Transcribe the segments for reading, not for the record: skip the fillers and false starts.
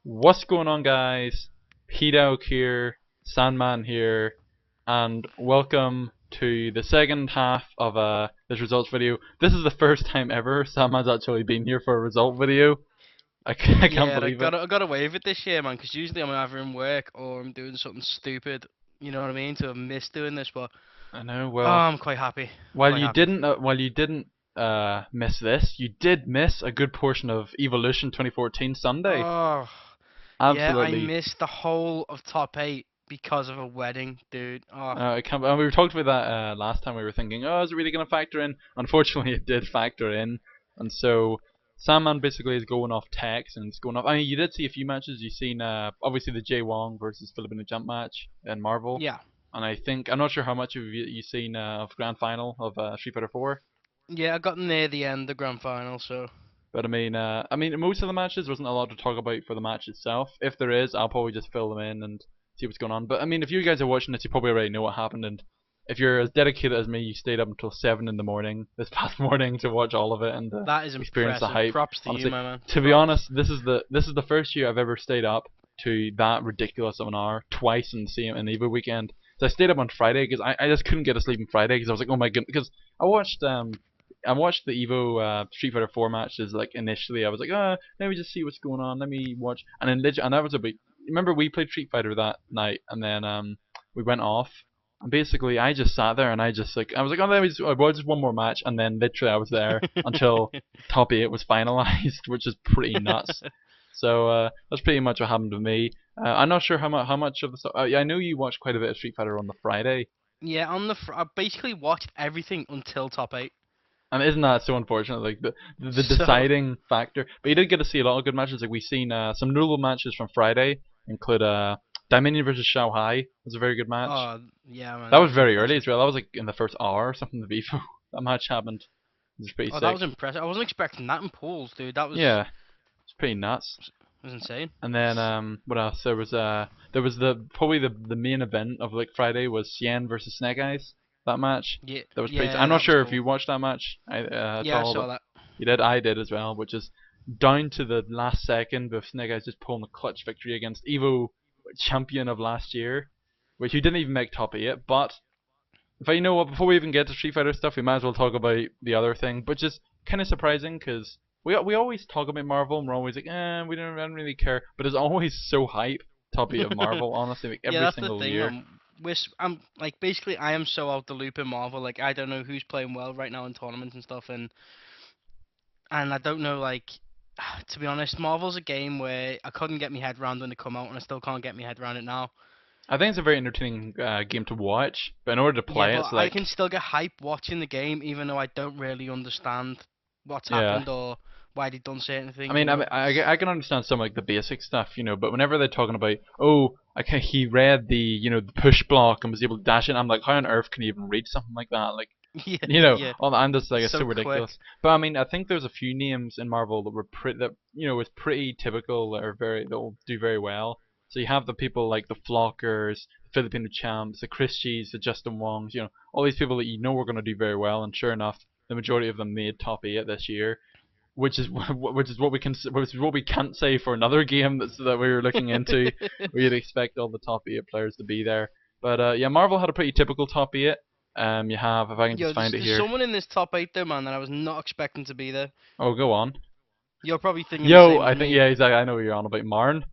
What's going on, guys? Pdaaaawg here, Sandman here, and welcome to the second half of this results video. This is the first time ever Sandman's actually been here for a result video. I can't Yeah, believe it. I got away with it this year, man. Because usually I'm either in work or I'm doing something stupid. You know what I mean? To have missed doing this, but I know. oh, Well, I'm quite happy. while Quite you happy. didn't, miss this, you did miss a good portion of Evolution 2014 Sunday. Oh, yeah, I Absolutely. missed the whole of top eight because of a wedding, dude. Oh, I can't, and we talked about that last time. We were thinking, oh, is it really going to factor in? Unfortunately, it did factor in, and so Sandman basically is going off text and it's going off. I mean, you did see a few matches. You've seen obviously the Jay Wong versus Filipino Jump match in Marvel, yeah, and I think I'm not sure how much of you've seen of Grand Final of Street Fighter 4. yeah. I got near the end, the grand final, so But I mean, most of the matches wasn't a lot to talk about for the match itself. If there is, I'll probably just fill them in and see what's going on. But I mean, if you guys are watching this, you probably already know what happened. And if you're as dedicated as me, you stayed up until 7 in the morning this past morning to watch all of it and that is experience the impressive. hype. Props to you, Honestly, my man. to be Props. honest, this is the first year I've ever stayed up to that ridiculous of an hour twice in the same in EVO weekend. So I stayed up on Friday because I just couldn't get to sleep on Friday because I was like, oh my goodness, because I watched the EVO Street Fighter 4 matches like initially. I was like, let me just see what's going on. Let me watch, and then and that was a bit. Remember we played Street Fighter that night, and then we went off, and basically I just sat there and I was like, oh, let me just watch just one more match, and then literally I was there until top 8 was finalized, which is pretty nuts. So that's pretty much what happened to me. I'm not sure how much of the stuff. Yeah, I know you watched quite a bit of Street Fighter on the Friday. Yeah, I basically watched everything until top eight. And isn't that so unfortunate? Like the So, deciding factor. But you did get to see a lot of good matches. Like we've seen some notable matches from Friday, include Dominion versus Shanghai. It was a very good match. oh yeah, man, That that was was very early impressive. as well. That was like in the first hour or something of EVO. That match happened. It was pretty Oh, that was sick. impressive. I wasn't expecting that in pools, dude. That Yeah, it's pretty nuts. was insane. And then what else? There was the probably the main event of like Friday was Cien versus Snake Eyes. That match. Yeah, That was pretty. yeah, I'm not that was sure if cool. you watched that match at Yeah, I all, saw but that. you did. I did as well, which is down to the last second with Snake Eyes just pulling a clutch victory against Evo champion of last year, which he didn't even make top 8. But if I know what, before we even get to Street Fighter stuff, we might as well talk about the other thing, which is kind of surprising because we always talk about Marvel and we're always like, I don't really care, but it's always so hype top 8 of Marvel, honestly, like Yeah, every that's the single thing, year. man. I'm like basically I am so out the loop in Marvel. Like I don't know who's playing well right now in tournaments and stuff, and I don't know like. To be honest, Marvel's a game where I couldn't get my head around when it come out, and I still can't get my head around it now. I think it's a very entertaining game to watch, but in order to Yeah, play, but it's I like, can still get hype watching the game, even though I don't really understand what's yeah. happened or why they've done certain I things. You mean, know. I can understand some like the basic stuff, but whenever they're talking about, oh, he read the push block and was able to dash it, I'm like, how on earth can you even read something like that? Like, Yeah, yeah. I'm just like, it's so So quick. ridiculous. But I mean, I think there's a few names in Marvel that were pretty, that was pretty typical, that are that'll do very well. So you have the people like the Flockers, the Filipino champs, the Christies, the Justin Wongs, all these people that are going to do very well, and sure enough, the majority of them made top 8 this year, which is what we can't say for another game that we were looking into. We'd expect all the top 8 players to be there, but yeah, Marvel had a pretty typical top 8. You have, if I can Yo, just find it there's here. someone in this top eight there, man, that I was not expecting to be there. Oh, go on. You're probably thinking the Yo, same as I think me. yeah, exactly. I know what you're on about. Marn,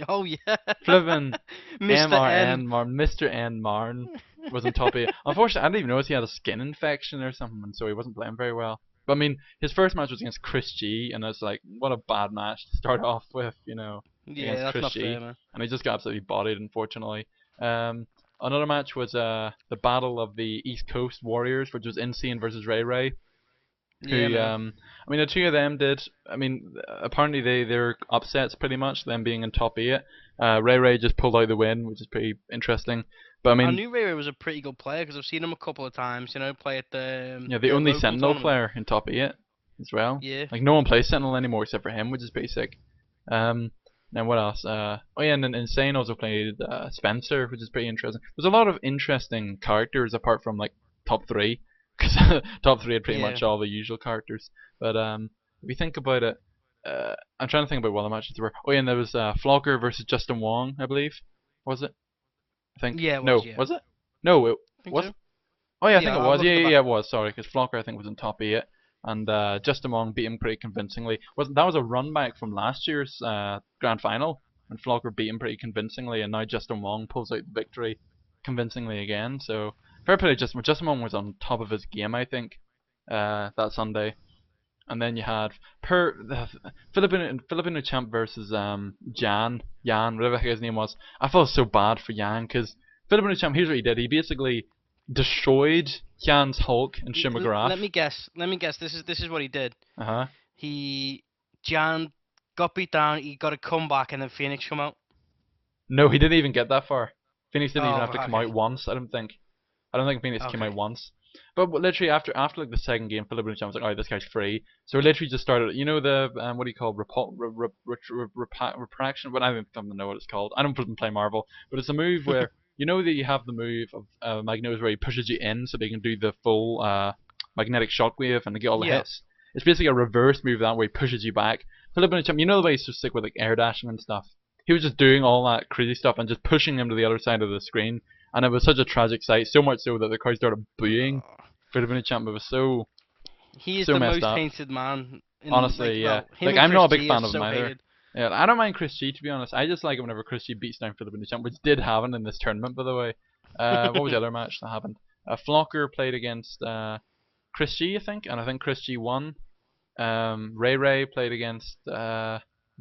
Oh yeah, flippin' Mr. N. MRN Marn, Mr. N Marn was in top 8. Unfortunately, I didn't even notice he had a skin infection or something, and so he wasn't playing very well. But I mean, his first match was against Chris G, and it's like, what a bad match to start off with, Yeah, against that's Chris not fair, G, man. and he just got absolutely bodied, unfortunately. Another match was the Battle of the East Coast Warriors, which was Insane versus Ray Ray. Yeah, Who man. I mean, the two of them did. I mean, apparently they're upsets pretty much, them being in top 8. Ray Ray just pulled out the win, which is pretty interesting. But I I mean, knew Ray Ray was a pretty good player because I've seen him a couple of times. You know, play at yeah, the the only local Sentinel tournament. player in top 8 as well. Yeah. Like no one plays Sentinel anymore except for him, which is pretty sick. Um, and what else? Oh yeah, and then Insane also played Spencer, which is pretty interesting. There's a lot of interesting characters apart from like top 3, because top 3 had pretty Yeah. much all the usual characters. But if you think about it, I'm trying to think about what the matches were. Oh yeah, and there was Flocker versus Justin Wong, I believe. Was it? I think. Yeah, it was. No, Yeah, was it? No, it I think was. so. Oh yeah, I think Yeah, it I'll was. look Yeah, at the yeah, back. yeah, it was. Sorry, because Flocker I think was in top 8, and Justin Wong beat him pretty convincingly. Was That was a run back from last year's grand final, and Flocker beat him pretty convincingly, and now Justin Wong pulls out the victory convincingly again. So fair play to Justin Wong was on top of his game, I think, that Sunday. And then you had Filipino champ versus Jan, whatever his name was. I felt so bad for Jan because Filipino champ. Here's what he did. He basically destroyed Jan's Hulk and Shim McGrath. Let me guess. Let me guess. This is what he did. Uh huh. He Jan got beat down. He got a comeback, and then Phoenix come out. No, he didn't even get that far. Phoenix didn't even Oh, have to come okay. out once. I don't think. I don't think Phoenix came out Okay. once. But literally after like the second game, Filipino champ was like, "Alright, this guy's free." So he literally just started. You know the what do you call repraction? But I don't know what it's called. I don't play Marvel, but it's a move where you know that you have the move of Magneto's where he pushes you in so they can do the full magnetic shockwave and they get all the Yeah. hits. It's basically a reverse move that way, pushes you back. Filipino champ, you know the way he's so sick with like air dashing and stuff. He was just doing all that crazy stuff and just pushing him to the other side of the screen, and it was such a tragic sight, so much so that the crowd started booing Filipino champ. It was He is so the messed most up. hated man in like Honestly, yeah. well, him Like and I'm Chris not a big G are fan of him so either. hated. Yeah, I don't mind Chris G to be honest. I just like it whenever Chris G beats down Filipino champ, which did happen in this tournament, by the way. What was the other match that happened? Flocker played against Chris G, I think, and I think Chris G won. Ray played against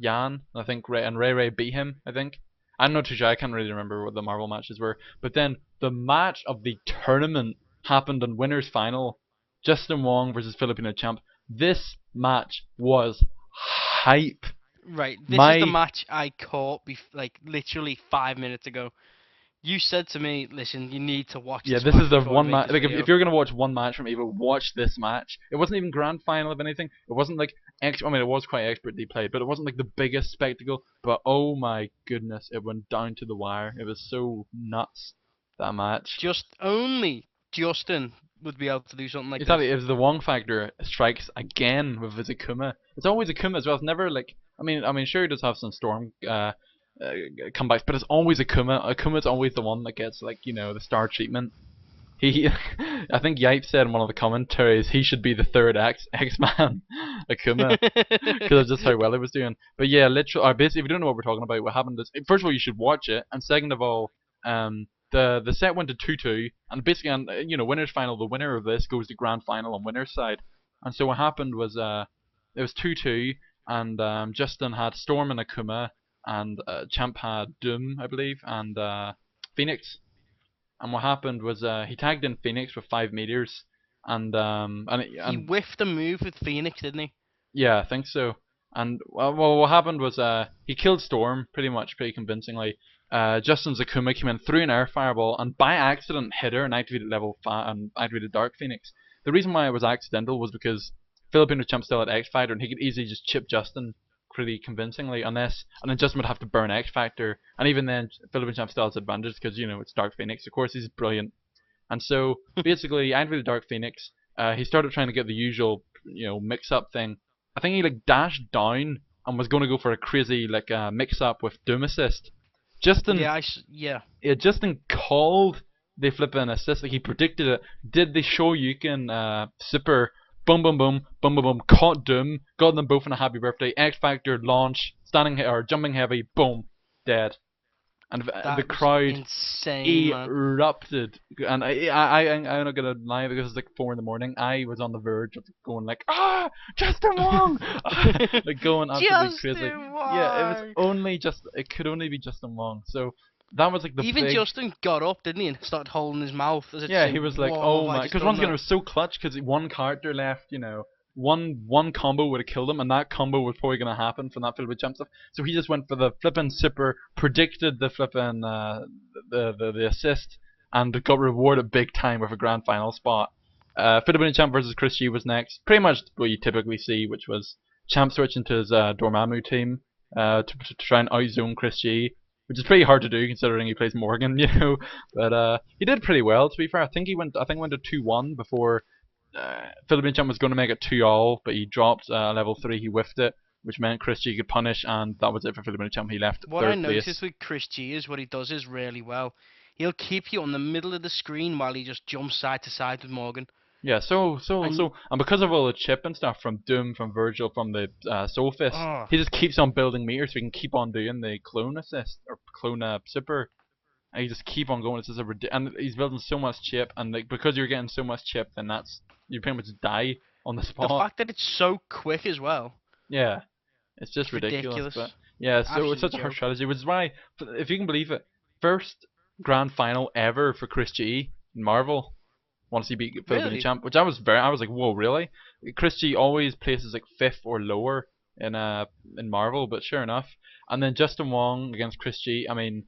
Jan, and I think Ray beat him. I think. I'm not too sure. I can't really remember what the Marvel matches were. But then the match of the tournament happened in winners final. Justin Wong versus Filipino champ. This match was hype. Right. This is the My match I caught like literally 5 minutes ago. You said to me, "Listen, you need to watch Yeah, this this is match the before we one make match. this Like, video." if you're gonna watch one match from EVO, watch this match. It wasn't even grand final of anything. It wasn't like I mean, it was quite expertly played, but it wasn't like the biggest spectacle. But oh my goodness, it went down to the wire. It was so nuts, that match. Just only Justin would be able to do something like Exactly, this. it was the Wong factor strikes again with his Akuma. It's always Akuma as well. It's never like I mean, sure he does have some Storm comebacks, but it's always Akuma. Akuma's always the one that gets like the star treatment. He, I think Yipe said in one of the commentaries he should be the third X-Man, Akuma, because of just how well he was doing. But yeah, literally, basically, if you don't know what we're talking about, what happened is, first of all, you should watch it, and second of all, the set went to 2-2, and basically, on winners final, the winner of this goes to grand final on winners side. And so what happened was, it was 2-2, and Justin had Storm and Akuma, and Champ had Doom, I believe, and Phoenix. And what happened was he tagged in Phoenix with 5 meters, He and whiffed a move with Phoenix, didn't he? yeah, I think so. And well, what happened was he killed Storm pretty much, pretty convincingly. Justin Zakuma came in, threw an air fireball, and by accident hit her and activated level 5 and activated Dark Phoenix. The reason why it was accidental was because Filipino Champ still had X Factor, and he could easily just chip Justin pretty convincingly, and then Justin would have to burn X Factor, and even then Filipino Champ still has advantage because it's Dark Phoenix. Of course, he's brilliant, and so basically, activated Dark Phoenix. He started trying to get the usual mix-up thing. I think he like dashed down and was going to go for a crazy like mix-up with Doom Assist. Justin, Yeah. Justin called the flipping assist, like he predicted it. Did the Shoryuken super boom boom boom boom boom boom, caught Doom, got them both in a happy birthday. X Factor launch, or jumping heavy, boom, dead. And That the was crowd insane, man. erupted, and I'm not gonna lie because it's like 4 in the morning. I was on the verge of going like, Justin Wong, like going absolutely crazy. Justin Yeah, Wong! it could only be Justin Wong. So that was like the Even big. Justin got up, didn't he, and started holding his mouth as if Yeah, to say, he was like, "Whoa, oh have I my, just because done once again it that?" was so clutch because one character left, one combo would have killed him, and that combo was probably gonna happen from that Philip jump stuff. So he just went for the flipping super, predicted the flipping the assist, and got rewarded big time with a grand final spot. Philippine Champ versus Chris G was next. Pretty much what you typically see, which was Champ switching to his Dormammu team to try and outzone Chris G, which is pretty hard to do considering he plays Morgan, But he did pretty well, to be fair. I think went to 2-1 before Philippine Champ was going to make it 2-all, but he dropped level 3. He whiffed it. which meant Chris G could punish, and that was it for Filipino champ. He left What I third noticed place. with Chris G is what he does is really well. He'll keep you on the middle of the screen while he just jumps side to side with Morgan. Yeah, And and because of all the chip and stuff from Doom, from Virgil, from the Soul Fist, oh, he just keeps on building meters so he can keep on doing the clone assist or clone super. And he just keep on going. It's just and he's building so much chip, and like because you're getting so much chip, then that's you pretty much die on the the spot. fact that it's so quick as well, Yeah, it's just it's ridiculous. But ridiculous. yeah, so it's Absolute such a hard joke. strategy, which is why, if you can believe it, first grand final ever for Chris G in Marvel. Once he beat Filipino Really? champ, which I was like, whoa, really? Chris G always places like fifth or lower in Marvel, but sure enough. And then Justin Wong against Chris G. I mean,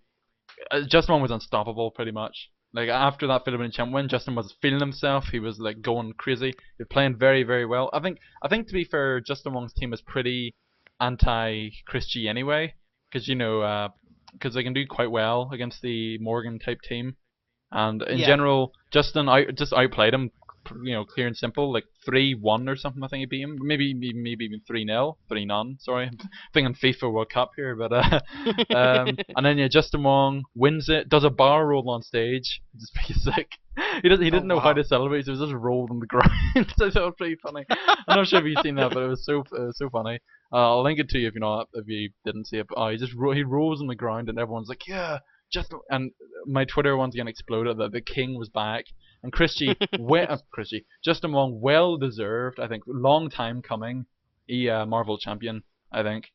Justin Wong was unstoppable pretty much. Like after that Filipino champ win, Justin was feeling himself. He was like going crazy. He was playing very very well. I think to be fair, Justin Wong's team is pretty anti Chris G anyway, because because they can do quite well against the Morgan type team. And in Yeah. general, Justin just outplayed him, clear and simple, like 3-1 or something. I think he beat him, maybe even 3-0, 3-0. Sorry, I'm thinking FIFA World Cup here, but and then yeah, Justin Wong wins it, does a bar roll on stage, just pretty sick. He Oh didn't know how wow. to celebrate, so he was just rolled on the ground. So that was pretty funny. I'm not sure if you've seen that, but it was so funny. I'll link it to you if you didn't see it. But he rolls on the ground, and everyone's like, yeah. And my Twitter once again exploded that the king was back, and Justin Wong, well deserved. I think long time coming, Marvel champion. I think.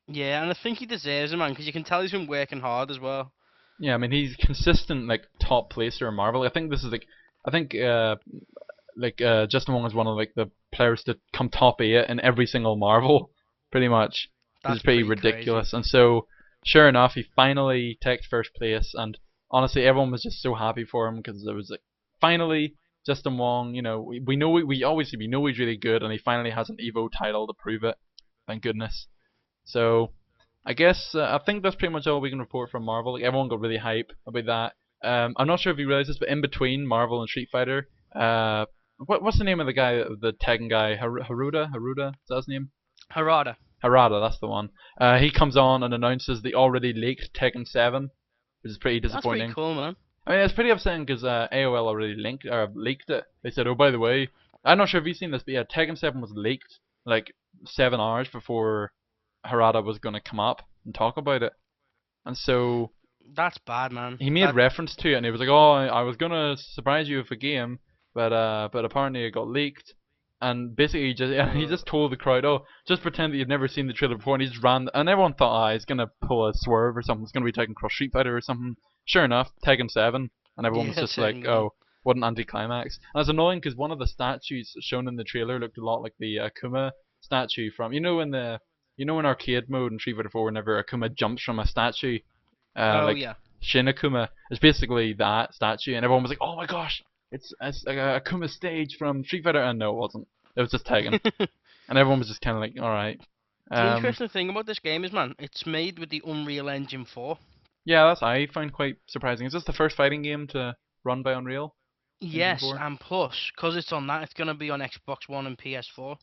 Yeah, and I think he deserves it, man, because you can tell he's been working hard as well. Yeah, I mean he's consistent like top placer in Marvel. I think this is like I think Justin Wong is one of like the players to come top 8 in every single Marvel, pretty much. This is That's pretty pretty crazy. ridiculous. And so, sure enough, he finally takes first place. And honestly, everyone was just so happy for him because it was like finally Justin Wong. We know we know he's really good, and he finally has an Evo title to prove it. Thank goodness. So I guess I think that's pretty much all we can report from Marvel. Like everyone got really hype about that. I'm not sure if you realize this, but in between Marvel and Street Fighter, what's the name of the guy, the Tekken guy? Haruda, is that his name? Harada. Harada, that's the one. He comes on and announces the already leaked Tekken 7, which is pretty That's pretty disappointing. cool, man. I mean, it's pretty upsetting because AOL already leaked it. They said, oh, by the way, I'm not sure if you've seen this, but yeah, Tekken 7 was leaked like 7 hours before Harada was going to come up and talk about it. And so That's bad, man. he made That reference to it, and he was like, "Oh, I was gonna surprise you with a game, but apparently it got leaked." And basically, he uh, just told the crowd, "Oh, just pretend that you've never seen the trailer before." And he just ran, and everyone thought, "Ah, he's gonna pull a swerve or something. It's gonna be Tekken Cross Street Fighter or something." Sure enough, Tekken 7, and everyone was yeah, just like, Tekken go on. "Oh, what an anticlimax!" And it's annoying because one of the statues shown in the trailer looked a lot like the Akuma statue from in arcade mode in Street Fighter 4, whenever Akuma jumps from a statue, Oh like yeah. Shin Akuma is basically that statue, and everyone was like, "Oh my gosh, it's like a Akuma stage from Street Fighter," and no, it wasn't. It was just Tekken, and everyone was just kind of like, "All right." The Um, interesting thing about this game is, man, it's made with the Unreal Engine 4. yeah, that's I find quite surprising. Is this the first fighting game to run by Unreal Engine Yes, 4? and plus, because it's on that, it's gonna be on Xbox One and PS4.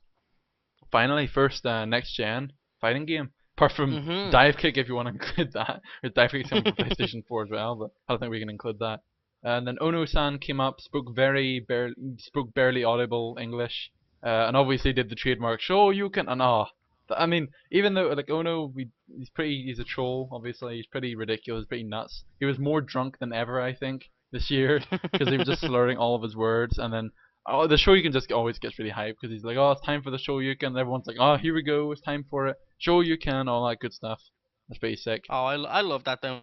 Finally, first next gen fighting game. Apart from Mhm. Dive Kick, if you want to include that, or Dive Kick's coming for PlayStation 4 as well, but I don't think we can include that. And then Ono-san came up, spoke barely audible English, and obviously did the trademark "show you can" and I mean, even though like Ono, he's a troll. Obviously, he's pretty ridiculous, pretty nuts. He was more drunk than ever, I think, this year because he was just slurring all of his words, and then the show you can just always gets really hyped because he's like, "Oh, it's time for the show you can." And everyone's like, "Oh, here we go, it's time for it. Show you can," all that good stuff. That's pretty sick. Oh, I love that though.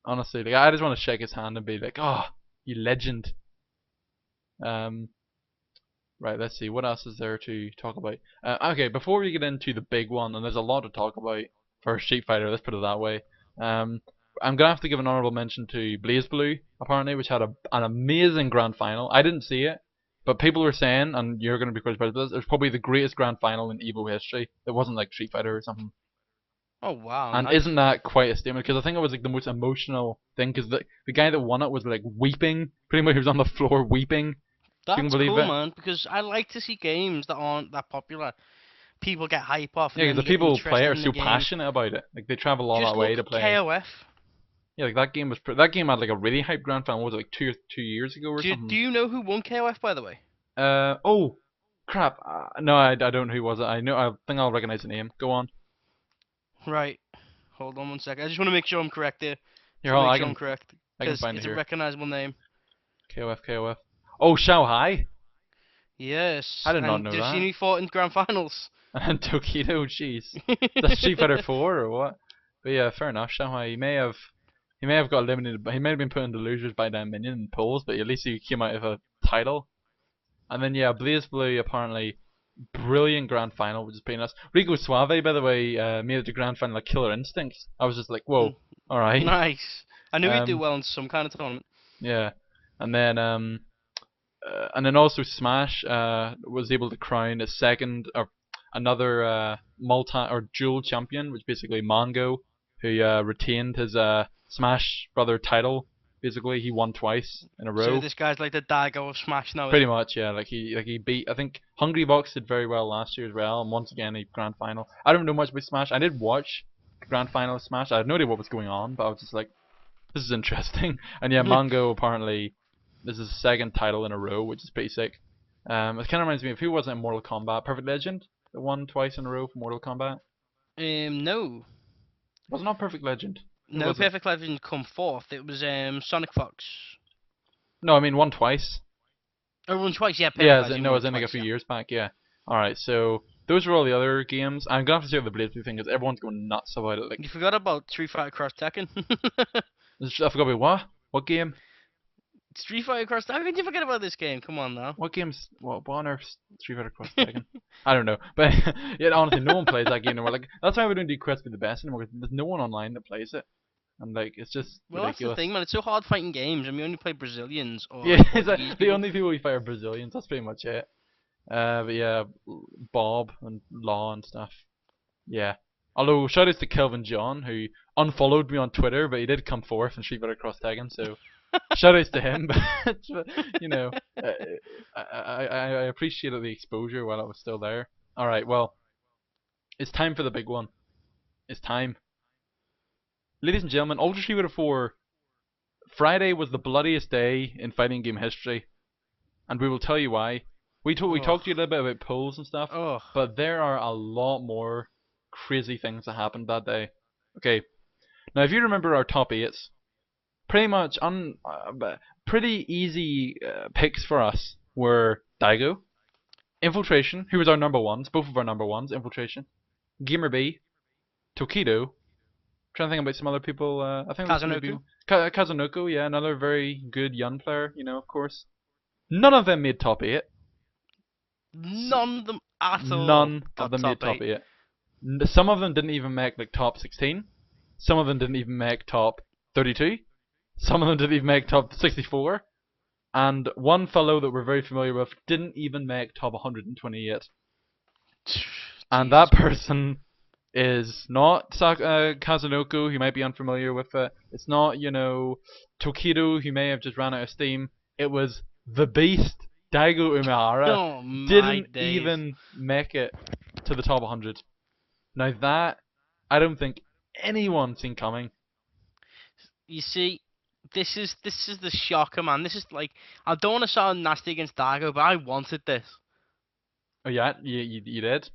Honestly, like I just want to shake his hand and be like, "Oh, you legend." Um, right. Let's see what else is there to talk about. Okay, before we get into the big one, and there's a lot to talk about for Street Fighter. Let's put it that way. Um, I'm gonna have to give an honorable mention to BlazBlue, apparently, which had an amazing grand final. I didn't see it, but people were saying, and you're gonna be quite surprised by this, it was probably the greatest grand final in EVO history. It wasn't like Street Fighter or something. Oh wow, And nice. isn't that quite a statement? Because I think it was like the most emotional thing. Because the guy that won it was like weeping. Pretty much, he was on the floor weeping. If you can That's believe cool, it. man, because I like to see games that aren't that popular people get hype off, and Yeah, because then the you get people who play it interested are in the so game. passionate about it. Like they travel all Just that way look to at play. KOF. Yeah, like that game was that game had like a really hyped grand final. Was it like two years ago or Do something? you know who won KOF, by the way? Oh, crap. No, I don't know who was it. I know. I think I'll recognize the name. Go on. Right. Hold on one second. I just want to make sure I'm correct here. Here, To hold on, make sure I'm correct, I can because find it it's a here. recognizable name. KOF. Oh, Shanghai. I Yes. did not And know did you see that. who fought in grand finals? And Tokido, jeez. That's Street Fighter 4 or what? But yeah, fair enough. Shanghai, he may have got eliminated, but he may have been put into losers by Dominion in polls, but at least he came out of a title. And then yeah, BlazBlue apparently brilliant grand final, which is pretty nice. Rico Suave, by the way, made it to grand final like Killer Instinct. I was just like, whoa, all right. Nice. I knew he'd do Um, well in some kind of tournament. yeah, and then also Smash was able to crown a second or another multi or dual champion, which basically Mongo, who retained his Smash Brother title. Basically, he won twice in a So row. this guy's like the Daigo of Smash now, is Pretty he? much, yeah. Like he beat. I think Hungry Box did very well last year as well, and once again a grand final. I don't know much about Smash. I did watch the grand final of Smash. I had no idea what was going on, but I was just like, this is interesting. And yeah, Mongo apparently this is his second title in a row, which is pretty sick. It kind of reminds me of who was it in Mortal Kombat? Perfect Legend that won twice in a row for Mortal Kombat. No. Was it not Perfect Legend? Who No, was it? Perfect Legend come fourth. It was Sonic Fox. No, I mean won twice. Oh, won twice. Yeah, Yeah, Perfect Legend won as in like a twice. few Yeah. years back. Yeah. All right, so those were all the other games. I'm gonna have to say the BlazBlue thing because everyone's going nuts about it. Like, You forgot about Street Fighter Cross Tekken. I forgot about what? What game? Street Fighter Cross. How could you forget about this game? Come on now. What games? What on earth's Street Fighter Cross Tekken? I don't know, but yeah, honestly, no one plays that game anymore. Like, that's why we don't do Quest for the Best anymore. 'Cause there's no one online that plays it, and like, it's just Well, that's the ridiculous. thing, man. It's so hard fighting games, and we only play Brazilians or Yeah, like it's like, Portuguese the people. only people we fight are Brazilians. That's pretty much it. But yeah, Bob and Law and stuff. Yeah. Although shoutouts to Kelvin John who unfollowed me on Twitter, but he did come fourth in Street Fighter Cross Tekken, so shoutouts to him. But you know, uh, I appreciated the exposure while I was still there. All right, well, it's time for the big one. It's time, ladies and gentlemen. Ultra Street Fighter 4 Friday was the bloodiest day in fighting game history, and we will tell you why. We Ugh. talked to you a little bit about polls and stuff, Ugh. but there are a lot more crazy things that happened that day. Okay, now if you remember our top eights, pretty much pretty easy picks for us were Daigo, Infiltration, who was our number ones, both of our number ones, Infiltration, Gamer B, Tokido. Trying to think about some other people. I think this maybe Kazunoko? Kazunoko, yeah, another very good young player, of course. None of them made top eight. None of them at all None of got them made top top 8. eight. Some of them didn't even make like top 16. Some of them didn't even make top 32. Some of them didn't even make top 64. And one fellow that we're very familiar with didn't even make top 128. And that person is not Kazunoko, who might be unfamiliar with it. It's not, Tokido, who may have just ran out of steam. It was the Beast, Daigo Umehara, Oh my didn't days. even make it to the top 100. Now that, I don't think anyone's seen coming. You see, this is the shocker, man. This is like, I don't want to sound nasty against Daigo, but I wanted this. Oh yeah, you did?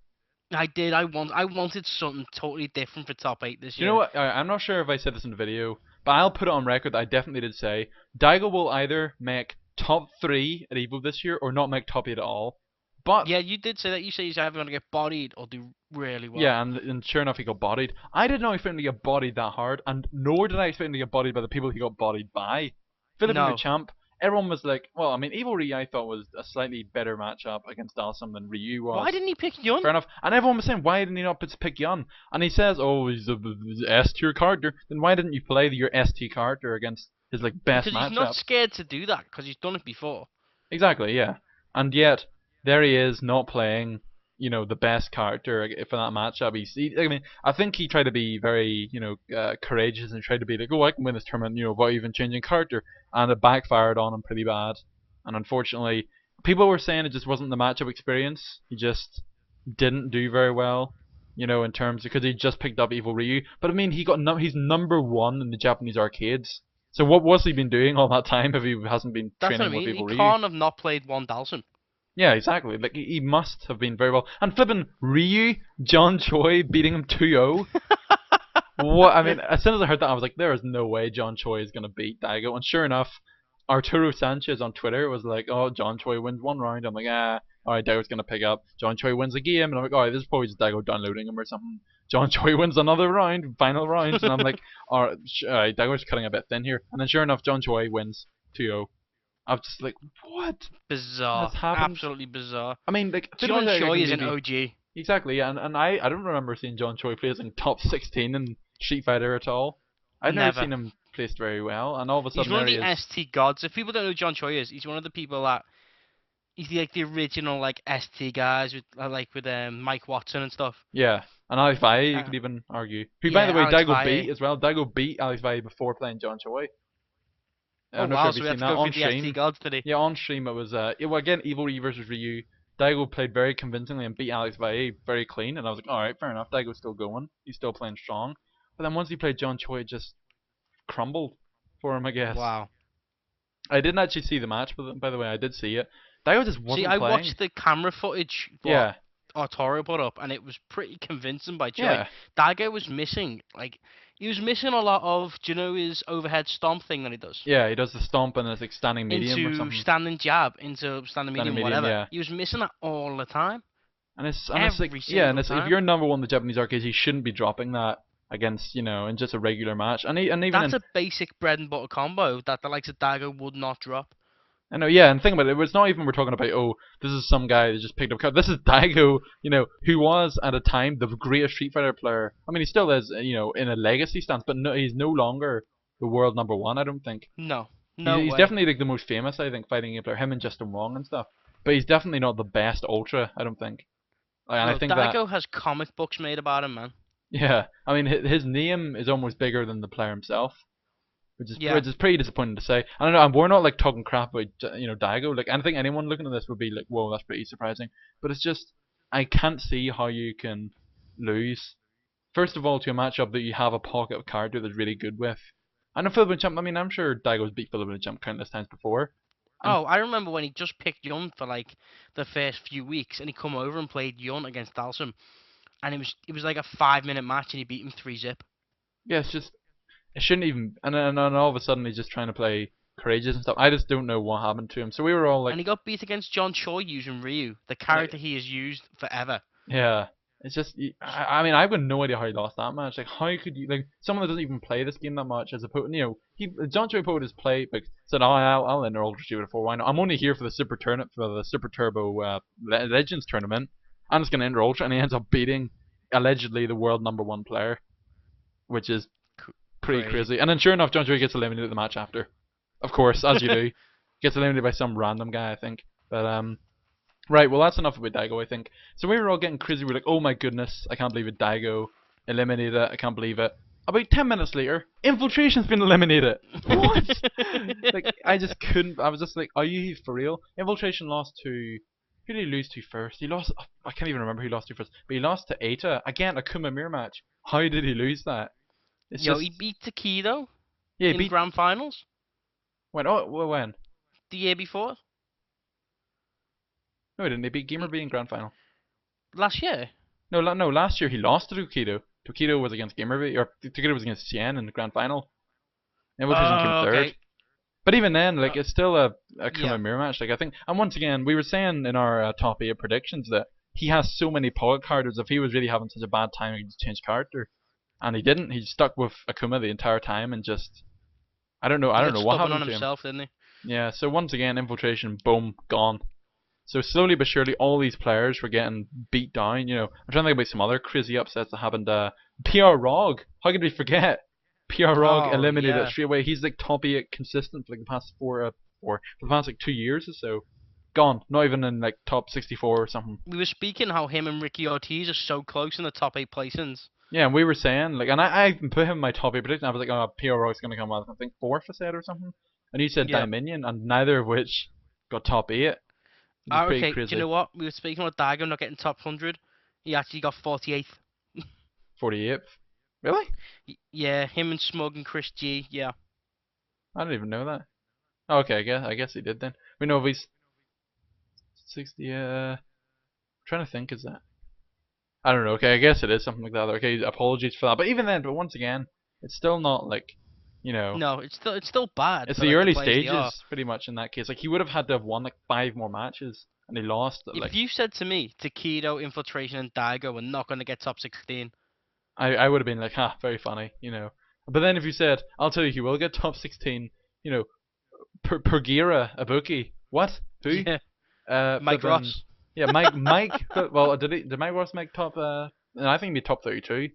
I did. I wanted something totally different for top 8 this Do you know year. what? I'm not sure if I said this in the video, but I'll put it on record that I definitely did say Daigo will either make top 3 at EVO this year or not make top 8 at all. But Yeah, you did say that. You said he's either going to get bodied or do really well. yeah, and sure enough, he got bodied. I did not expect him to get bodied that hard, and nor did I expect him to get bodied by the people he got bodied by. Philip No. Champ, everyone was like, well, I mean, Evil Ryu I thought was a slightly better matchup against Dalsum than Ryu was. Why didn't he pick Yun? Fair enough. And everyone was saying, why didn't he not pick Yun? And he says, oh, he's a S tier character. Then why didn't you play your S tier character against his like best Because he's matchup? not scared to do that, because he's done it before. Exactly, yeah. And yet, there he is, not playing, the best character for that matchup. I mean, I think he tried to be very, courageous and tried to be like, oh, I can win this tournament, without even changing character. And it backfired on him pretty bad. And unfortunately, people were saying it just wasn't the matchup experience. He just didn't do very well. You know, in terms because he just picked up Evil Ryu. But I mean, he's number 1 in the Japanese arcades. So what was he been doing all that time if he hasn't been That's what I training with mean. He Evil Ryu? can't have not played 1000. Yeah, exactly. Like he must have been very well. And flipping Ryu, John Choi beating him 2-0. What I mean, as soon as I heard that, I was like, there is no way John Choi is gonna beat Daigo. And sure enough, Arturo Sanchez on Twitter was like, oh, John Choi wins 1 round. I'm like, alright, Daigo's gonna pick up. John Choi wins a game, and I'm like, alright, this is probably just Daigo downloading him or something. John Choi wins another round, final round, and I'm like, alright, Daigo's cutting a bit thin here. And then sure enough, John Choi wins 2-0. I was just like, what Bizarre. has happened? Absolutely bizarre. I mean, like, John like, Choi is an maybe, OG. exactly, yeah, and I don't remember seeing John Choi placing top 16 in Street Fighter at all. I've never Never. seen him placed very well, and all of a He's sudden one of there he the is. ST gods. If people don't know who John Choi is, he's one of the people that he's like the original like ST guys with Mike Watson and stuff. Yeah, and Alex Valle, you Uh, could even argue. Who, by yeah, the way, Alex Daigo Valle. beat as well. Daigo beat Alex Valle before playing John Choi. Oh I'm not sure wow, if so you've we seen have to that go on through the stream. ST gods today. Yeah, on stream it was, well, again, Evil Ryu versus Ryu. Daigo played very convincingly and beat Alex Valle very clean, and I was like, alright, fair enough, Daigo's still going. He's still playing strong. But then once he played John Choi, it just crumbled for him, I guess. Wow. I didn't actually see the match, but by the way, I did see it. Daigo just See, wasn't I playing. watched the camera footage Yeah, Arturo put up, and it was pretty convincing by Choi. yeah. Daigo was missing, he was missing a lot of, do you know his overhead stomp thing that he does? Yeah, he does the stomp and it's like standing medium or Into something. standing jab, into standing medium, medium, whatever. yeah. He was missing that all the time. And it's like, Every yeah, and single it's if time. you're number 1 in the Japanese arcades, you shouldn't be dropping that against, you know, in just a regular match. And even That's in, a basic bread and butter combo that the likes of Daigo would not drop. I know, yeah, and think about it, it's not even we're talking about, oh, this is some guy that just picked up card. This is Daigo, you know, who was at a time the greatest Street Fighter player. I mean, he still is, you know, in a legacy stance, but no, he's no longer the world number 1, I don't think. No. No He's way. definitely like the most famous, I think, fighting game player, him and Justin Wong and stuff. But he's definitely not the best Ultra, I don't think. And No, I think that, Daigo has comic books made about him, man. yeah, I mean, his name is almost bigger than the player himself. Yeah. Which is pretty disappointing to say. I don't know. We're not like talking crap about Daigo. Like I think anyone looking at this would be like, "Whoa, that's pretty surprising." But it's just I can't see how you can lose. First of all, to a matchup that you have a pocket character that's really good with. I know Philippine Champ. I mean, I'm sure Daigo's beat Philippine Champ countless times before. And Oh, I remember when he just picked Yun for like the first few weeks, and he come over and played Yun against Dalsum, and it was like a 5 minute match, and he beat him 3-zip. yeah, it's just it shouldn't even. And all of a sudden he's just trying to play courageous and stuff. I just don't know what happened to him. So we were all like, And he got beat against John Choi using Ryu, the like character he has used forever. yeah. It's just, I mean, I've got no idea how he lost that match. Like, how could you, like, someone that doesn't even play this game that much as opposed, you know, John Choi put his play, like, said, oh, I'll enter Ultra Street for why not? I'm only here for the Super Turbo Legends tournament. I'm just gonna enter Ultra, and he ends up beating allegedly the world number 1 player, which is pretty crazy. And then sure enough, John Choi gets eliminated the match after. Of course, as you do, gets eliminated by some random guy, I think. But right, well that's enough about Daigo, I think. So we were all getting crazy. We're like, oh my goodness, I can't believe it, Daigo eliminated it. I can't believe it. About 10 minutes later, Infiltration's been eliminated. What? Like, I just couldn't. I was just like, are you for real? Infiltration lost to. Who did he lose to first? He lost. I can't even remember who he lost to first. But he lost to Eita. Again, a Kuma mirror match. How did he lose that? It's Yo, just. he beat Takido Yeah, he in beat. grand finals When? Oh, when? the year before, No, he didn't. He beat Gamerby in grand final. last year. No, no. Last year he lost to Tokido. Tokido was against Gamerby, or Tokido was against Cien in the grand final. Infiltration came third. Okay. But even then, like, it's still a Kuma Yeah. mirror match. Like, I think, and once again, we were saying in our top 8 predictions that he has so many pocket characters. If he was really having such a bad time, he could just change character, and he didn't. He stuck with Akuma the entire time, and just I don't know He got what stubborn happened on to him. himself, didn't he? Yeah. So once again, Infiltration, boom, gone. So slowly but surely, all these players were getting beat down. You know, I'm trying to think about some other crazy upsets that happened. Pdaaaawg, how could we forget? Pdaaaawg Oh, eliminated yeah. straight away. He's like top 8 consistent for like the past for the past like 2 years or so. Gone, not even in like top 64 or something. We were speaking how him and Ricky Ortiz are so close in the top 8 placings. Yeah, and we were saying like, and I put him in my top 8 prediction. I was like, oh, Pdaaaawg's gonna come out, I think 4th, I said, or something. And you said Yeah. Dominion, and neither of which got top 8. Which is pretty Okay, crazy. do you know what? We were speaking about Daigo not getting top 100. He actually got 48th. 48th. Really? Yeah, him and Smug and Chris G. Yeah. I didn't even know that. Okay, I guess he did then. We know if he's 60. Trying to think, is that? I don't know. Okay, I guess it is something like that. Okay, apologies for that. But even then, but once again, it's still not like, you know, No, it's still bad it's for the like the early players they are. stages pretty much in that case. Like he would have had to have won like 5 more matches, and he lost. If Like you said to me Takedo, Infiltration, and Daigo were not going to get top 16, I would have been like, ha, very funny, you know. But then if you said, I'll tell you, he will get top 16, you know, Pergira Ibuki, what? Who? yeah, Mike Flipping, Ross. yeah, Mike. Well, did Mike Ross make top? No, I think he made top 32.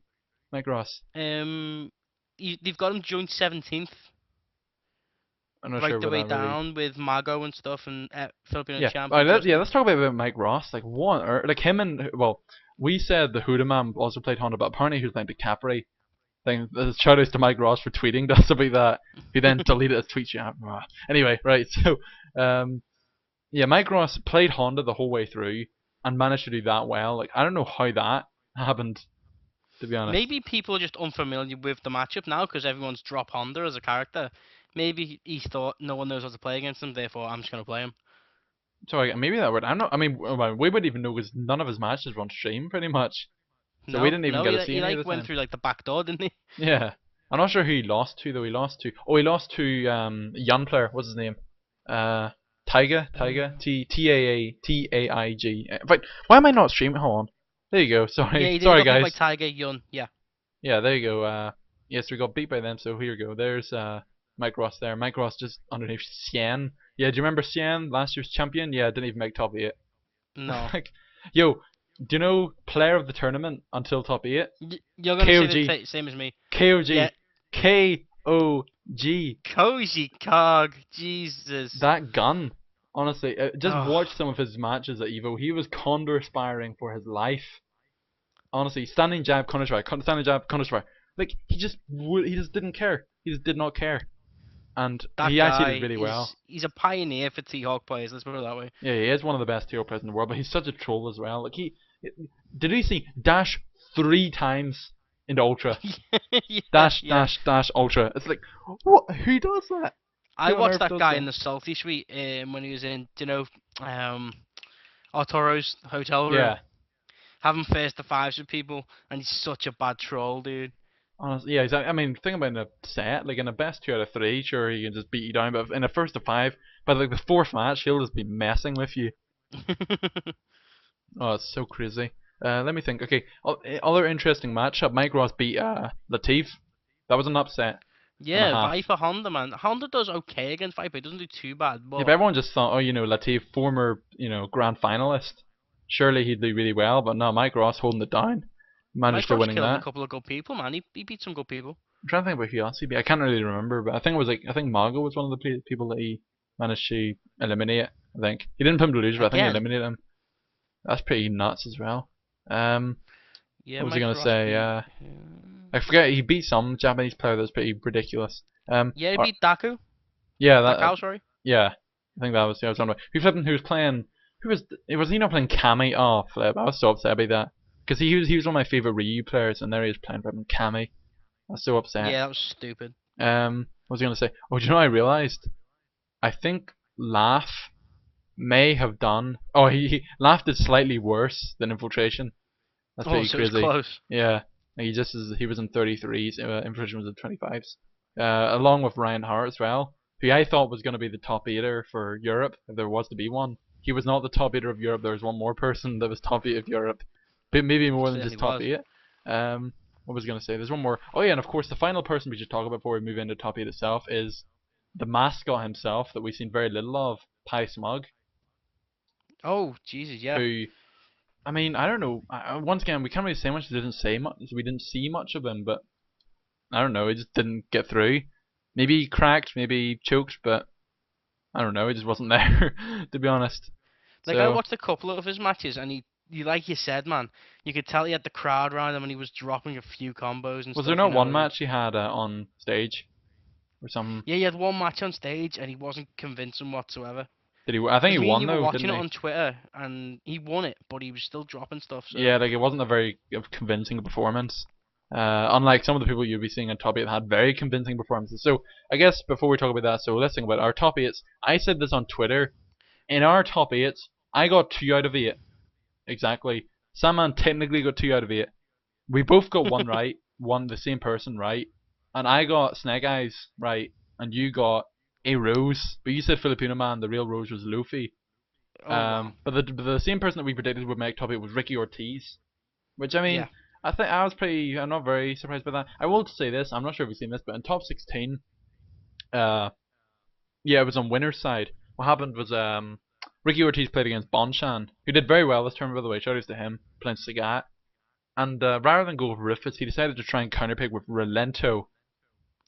Mike Ross. Um, they've got him joint 17th, I'm not sure right the about way that really. down with Mago and stuff, and Filipino Yeah, champ all right, and yeah. Justin. Let's talk about Mike Ross. Like what? Or like him and well, we said the Huda Man also played Honda, but apparently he was playing DiCaprio. Thing. Shout outs to Mike Ross for tweeting that something that he then deleted his tweet. Yeah. Anyway, right. So, yeah, Mike Ross played Honda the whole way through and managed to do that well. Like I don't know how that happened, to be honest. Maybe people are just unfamiliar with the matchup now because everyone's drop Honda as a character. Maybe he thought no one knows how to play against him, therefore I'm just going to play him. So maybe that would. I'm not. I mean, we wouldn't even know because none of his matches were on stream, pretty much. So we No, didn't even no, get he, to see he any of like the went time. through like the back door, didn't he? Yeah, I'm not sure who he lost to though. He lost to. Oh, he lost to young player. What's his name? Uh, Taiga. Taig. But why am I not streaming? Hold on. There you go. Yeah, Sorry, he sorry got beat by guys. Tiger Yun. Yeah. Yeah, there you go. Yes, we got beat by them. So here you go. There's Mike Ross there. Mike Ross just underneath Xian. Yeah, do you remember Xian, last year's champion? Yeah, didn't even make top 8. No. Like, yo, do you know player of the tournament until top 8? You're gonna say the KOG. same as me. Yeah. KOG. KOG. Koji Cog. Jesus. That gun. Honestly, just watch Oh, some of his matches at EVO. He was Condor aspiring for his life. Honestly, standing jab, counter strike, standing jab, counter strike. Like he just didn't care. He just did not care, and that he actually did guy really well. he's a pioneer for T-Hawk players. Let's put it that way. Yeah, he is one of the best hero players in the world, but he's such a troll as well. Like did you see dash 3 times into ultra? yeah, Dash, yeah. dash, dash, ultra. It's like, what? Who does that? I Who on watched earth that does guy that? in the Salty Suite when he was in, Arturo's hotel room, Yeah, having face to fives with people, and he's such a bad troll, dude. honestly, yeah. I mean, think about in a set, like in a best 2 out of 3, sure he can just beat you down, but in a first to 5, by like the 4th match, he'll just be messing with you. Oh, it's so crazy. Let me think. Okay, other interesting matchup. Mike Ross beat Latif. That was an upset and a yeah, half. Viper Honda, man. Honda does okay against Viper. He doesn't do too bad, Yeah, but but everyone just thought, oh, Latif, former, grand finalist. Surely he'd do really well, but no, Mike Ross holding it down. Managed Mike to Ross winning killed a that. couple of good people, man. He beat some good people. I'm trying to think about who else he beat. I can't really remember, but I think Mago was one of the people that he managed to eliminate. I think he didn't put him to lose, but I think he Again, eliminated him. That's pretty nuts as well. Um, yeah, what was I Mike gonna Ross say? beat. I forget. He beat some Japanese player that's pretty ridiculous. Yeah, he Or- beat Daku. yeah, Dakao, sorry. yeah. I think that was I was talking about. Who was playing? Was he not playing Kami? Oh, flip! I was so upset about that because he was one of my favorite Ryu players, and there he is playing flipping Kami. I was so upset. Yeah, that was stupid. What was I gonna say? Oh, do you know what I realized? I think Laugh may have done. Oh, he Laugh did slightly worse than Infiltration. That's Oh, pretty so it was crazy. close. Yeah, he was in 33s. Infiltration was in 25s. Along with Ryan Hart as well, who I thought was going to be the top 8er for Europe if there was to be one. He was not the top 8er of Europe. There was one more person that was top 8 of Europe, but maybe more than Certainly just top was. 8. What was I going to say? There's one more. Oh yeah, and of course the final person we should talk about before we move into top 8 itself is the mascot himself that we've seen very little of, Pie Smug, Oh, Jesus, yeah. who I mean, I don't know. Once again, we can't really say much. We didn't see much of him, but I don't know. He just didn't get through. Maybe he cracked, maybe he choked, but I don't know. He just wasn't there, to be honest. Like, I So, watched a couple of his matches, and like you said, man, you could tell he had the crowd around him, and he was dropping a few combos and was there stuff, not one match he had on stage or something? Yeah, he had one match on stage, and he wasn't convincing whatsoever. Did he? I think he Because me and won you were though, watching didn't it he? on Twitter, and he won it, but he was still dropping stuff. So Yeah, like it wasn't a very convincing performance. Unlike some of the people you'd be seeing on top 8 that had very convincing performances. So I guess before we talk about that, so let's think about our top 8s. I said this on Twitter. In our top 8s, I got 2 out of 8. Exactly. Sandman technically got 2 out of 8. We both got one right, one the same person right, and I got Snake Eyes right, and you got a Rose. But you said Filipino Man. The real Rose was Luffy. oh wow, But the same person that we predicted would make top 8 was Ricky Ortiz. Which I mean, yeah, I think I was pretty. I'm not very surprised by that. I will say this. I'm not sure if you've seen this, but in top 16, uh, yeah, it was on winner's side. What happened was Ricky Ortiz played against Bonchan, who did very well this tournament, by the way. Shout outs to him playing Sagat. And rather than go with Rufus, he decided to try and counterpick with Relento.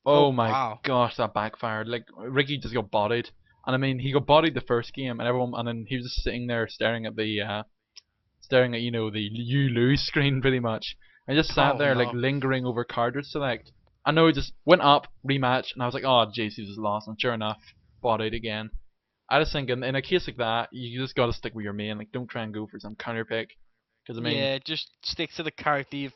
oh Oh my wow, gosh, that backfired. Like Ricky just got bodied, and I mean he got bodied the first game, and everyone, and then he was just sitting there staring at the you lose screen pretty much. I just sat oh there like no, lingering over card select. I know he just went up rematch, and I was like, oh jeez, he just lost, and sure enough, bodied again. I just think in a case like that, you just gotta stick with your main. Like, don't try and go for some counter pick, because I mean, yeah, just stick to the character you've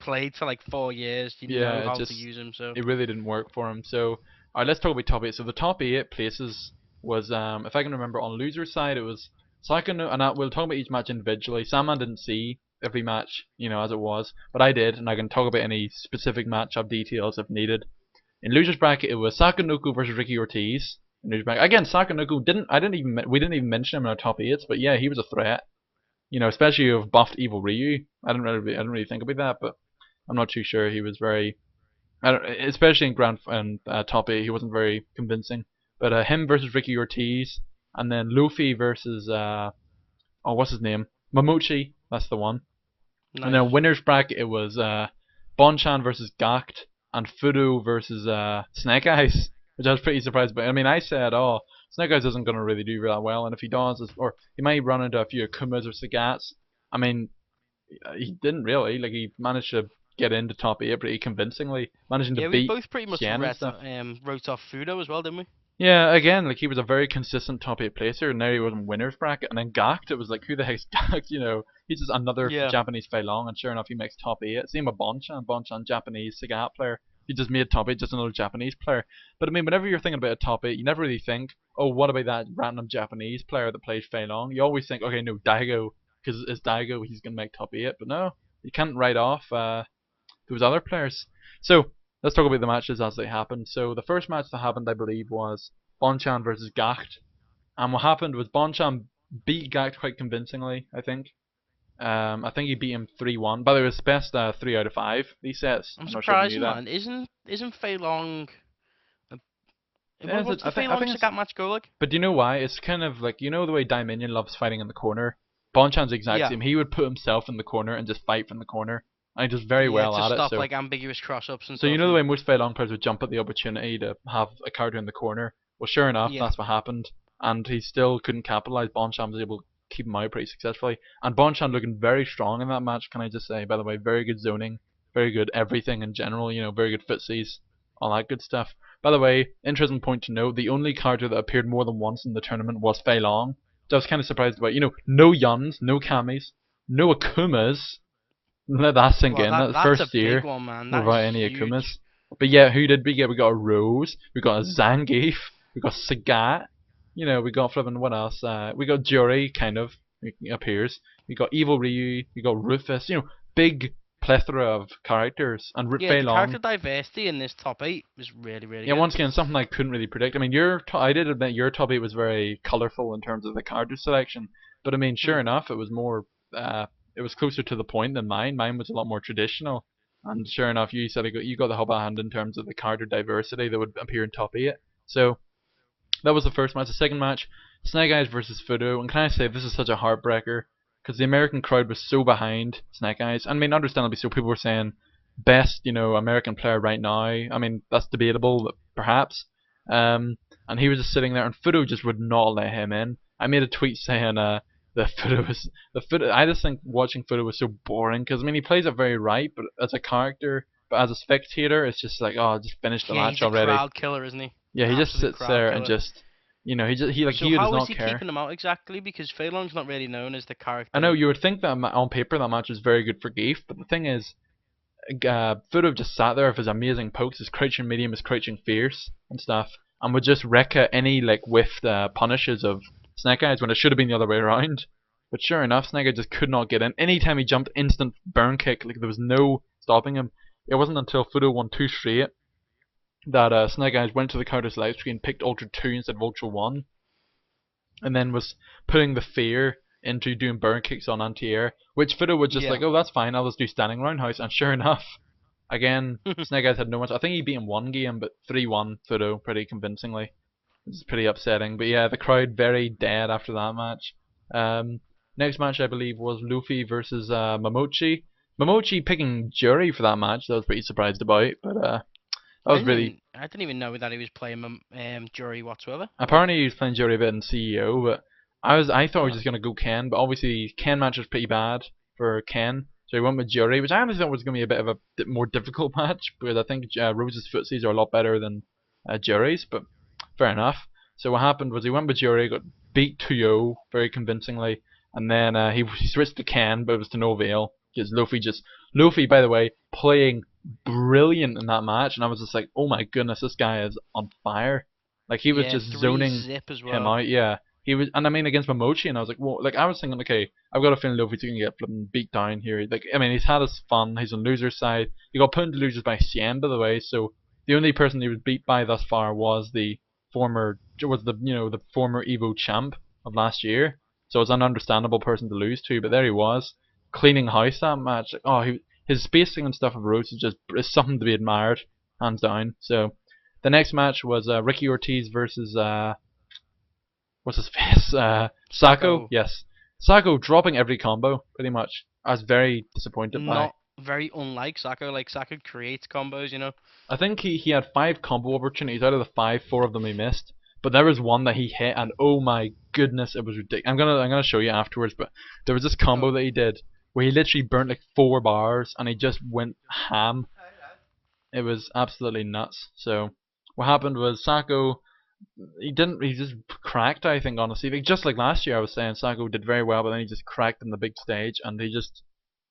played for like 4 years. You know yeah, how to use him, so it really didn't work for him. So, alright, let's talk about top 8. So the top 8 places was, if I can remember, on loser's side it was Sakano, and we'll talk about each match individually. Sandman didn't see every match, as it was, but I did, and I can talk about any specific matchup details if needed. In loser's bracket, it was Sakanuku versus Ricky Ortiz. In loser's bracket, again, Sakanuku we didn't even mention him in our top 8s, but yeah, he was a threat. Especially of buffed Evil Ryu. I didn't really think about that, but I'm not too sure he was very. Especially in grand and top 8, he wasn't very convincing. But him versus Ricky Ortiz, and then Luffy versus what's his name? Momochi. That's the one. And nice. then winners bracket, it was Bonchan versus Gact, and Fudo versus Snake Eyes, which I was pretty surprised by. I mean, I said, oh, Snake Eyes isn't going to really do that well, and if he does, or he might run into a few Akumas or Sagats. I mean, he didn't really. Like, he managed to get into top 8 pretty convincingly, managing to Yeah, we beat both pretty much Hien and stuff. wrote off Fudo as well, didn't we? Yeah, again, like he was a very consistent top 8 placer, and now he was in winners bracket, and then Gact, it was like, who the heck's Gact? He's just another Yeah. Japanese Fei Long, and sure enough, he makes top 8. Same with Bonchan, Japanese Sagat player. He just made top 8, just another Japanese player. But I mean, whenever you're thinking about a top 8, you never really think, oh, what about that random Japanese player that plays Fei Long? You always think, okay, no, Daigo, because it's Daigo, he's gonna make top 8. But no, you can't write off those other players. So let's talk about the matches as they happened. So the first match that happened, I believe, was Bonchan versus Gacht. And what happened was Bonchan beat Gacht quite convincingly, I think. I think he beat him 3-1. By the way, it was best 3 out of 5 these sets. I'm I'm not sure if you surprised, knew that. man. Isn't Fei Long? Yeah, What's the I Fei think I Long think it's. Sagat match go like? But do you know why? It's kind of like, the way Dominion loves fighting in the corner. Bonchan's the exact Yeah. same. He would put himself in the corner and just fight from the corner. And he does very Yeah, well to at it. stop So like ambiguous cross-ups and So stuff. the way most Fei Long players would jump at the opportunity to have a character in the corner. Well, sure enough, Yeah. that's what happened, and he still couldn't capitalize. Bonchan was able to keep him out pretty successfully, and Bonchan looking very strong in that match. Can I just say, by the way, very good zoning, very good everything in general. Very good footsies, all that good stuff. By the way, interesting point to note: the only character that appeared more than once in the tournament was Fei Long. Which I was kind of surprised about. No Yuns, no Kamis, no Akumas. Let that sink Well, in. that That that's a first big year one, man. That is without any huge. Akumas. But yeah, who did we get? We got a Rose, we got a Zangief, we got Sagat, we got flipping what else? We got Jury kind of appears. We got Evil Ryu, we got Rufus, big plethora of characters. And Yeah, Fei the character Long, diversity in this top 8 is really, really yeah, good. once again, something I couldn't really predict. I mean, I did admit your top 8 was very colourful in terms of the character selection, but I mean, sure Hmm. enough, it was more, it was closer to the point than mine. Mine was a lot more traditional, and sure enough, you said you got the upper hand in terms of the character diversity that would appear in top 8. So that was the first match. The second match, Snake Eyes versus Fudo, and can I say this is such a heartbreaker because the American crowd was so behind Snake Eyes. I mean, understandably so. People were saying best, American player right now. I mean, that's debatable, perhaps. And he was just sitting there, and Fudo just would not let him in. I made a tweet saying that Fudo was the Fudo. I just think watching Fudo was so boring because I mean he plays it very right, but as a character, but as a spectator, it's just like, oh, just finish the Yeah, match he's a already. crowd killer, isn't he? Yeah, he just Absolute sits crowd there and killer. just, You know, So he does how is not he care. keeping them out exactly? Because Pdaaaawg's not really known as the I know character. you would think that on paper that match was very good for Geef, but the thing is, Fudo just sat there with his amazing pokes, his crouching medium, his crouching fierce and stuff, and would just wreck out any like whiffed punishes of Snake Eyes when it should have been the other way around. But sure enough, Snake Eyes just could not get in. Anytime he jumped, instant burn kick, like there was no stopping him. It wasn't until Fudo won 2 straight that Snake Eyes went to the counter select screen, picked Ultra 2 instead of Ultra 1, and then was putting the fear into doing burn kicks on anti-air, which Fudo was just Yeah. like, oh, that's fine, I'll just do standing roundhouse, and sure enough, again, Snake Eyes had no much. I think he beat him one game, but 3-1 Fudo pretty convincingly. It's pretty upsetting. But yeah, the crowd very dead after that match. Um, Next match I believe was Luffy versus Momochi. Momochi picking Jury for that match. That I was pretty surprised about, but that was really. I didn't even know that he was playing Jury whatsoever. Apparently he was playing Jury a bit in CEO, but I thought he was Huh. just gonna go Ken, but obviously Ken match was pretty bad for Ken. So he went with Jury, which I honestly thought was going to be a bit of a more difficult match because I think Rose's footsies are a lot better than Jury's, but fair enough. So what happened was he went with Jury, got beat 2-0 very convincingly, and then he switched to Ken, but it was to no avail because Luffy, by the way, playing brilliant in that match, and I was just like, oh my goodness, this guy is on fire. Like he was Yeah, just three zoning zip as him well. out, yeah. He was, and I mean against Momochi, and I was like, well, like I was thinking, okay, I've got a feeling Luffy's gonna get flipping beat down here. Like, I mean, he's had his fun. He's on loser's side. He got put into losers by Cien, by the way. So the only person he was beat by thus far was the former EVO champ of last year. So it's an understandable person to lose to. But there he was, cleaning house that match. Like, oh, his spacing and stuff of Rhodes is something to be admired, hands down. So the next match was Ricky Ortiz versus what's his face? Sako. Sacco, Yes, Sako dropping every combo pretty much. I was very disappointed by. not very unlike Sacco. Like Sacco creates combos, you know. I think he had 5 combo opportunities out of the 5. 4 of them he missed. But there was one that he hit, and oh my goodness, it was ridiculous. I'm gonna show you afterwards. But there was this combo Oh, that he did where he literally burnt like 4 bars, and he just went ham. It was absolutely nuts. So what happened was Sako he just cracked, I think, honestly. Like, just like last year I was saying, Sako did very well, but then he just cracked in the big stage and he just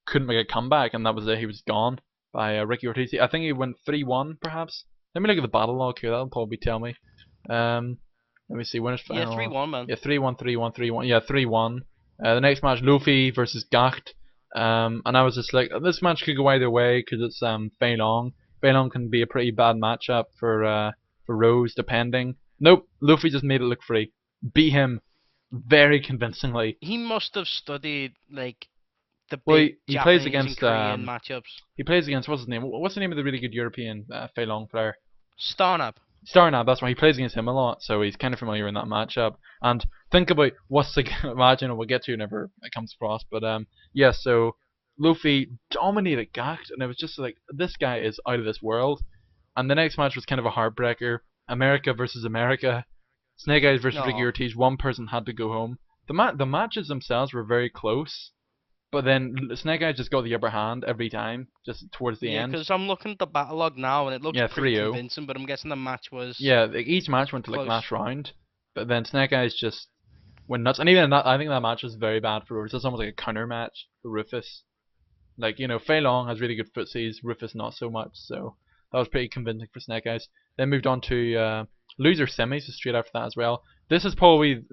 couldn't make a comeback, and that was it. He was gone by Ricky Ortiz. I think he went 3-1 perhaps. Let me look at the battle log here, that'll probably tell me. um Let me see, winners yeah, final. 3-1, man. Yeah, 3-1, 3-1, 3-1. Yeah, 3-1. The next match, Luffy versus Gacht. And I was just like, this match could go either way because it's Fei Long. Fei Long can be a pretty bad matchup for Rose, depending. Nope, Luffy just made it look free. Beat him very convincingly. He must have studied like the Well, big he plays Japanese and against Korean matchups. what's his name? What's the name of the really good European Fei Long player? Starnap. Starnab, that's why he plays against him a lot, so he's kind of familiar in that matchup. And think about what's the imagine we'll get to whenever it comes across. But yeah, so Luffy dominated Gacht, and it was just like this guy is out of this world. And the next match was kind of a heartbreaker: America versus America, Snake Eyes versus Ricky No. Ortiz. One person had to go home. The matches themselves were very close, but then Snake Eyes just got the upper hand every time, just towards the Yeah, end. because I'm looking at the battle log now and it looks Yeah, pretty 3-0. convincing, but I'm guessing the match was Yeah, like each match went to like close. last round, but then Snake Eyes just went nuts. And even that, I think that match was very bad for Rufus. It's almost like a counter match for Rufus. Like, Fei Long has really good footsies, Rufus not so much, so that was pretty convincing for Snake Eyes. Then moved on to loser semis, so straight after that as well. This is probably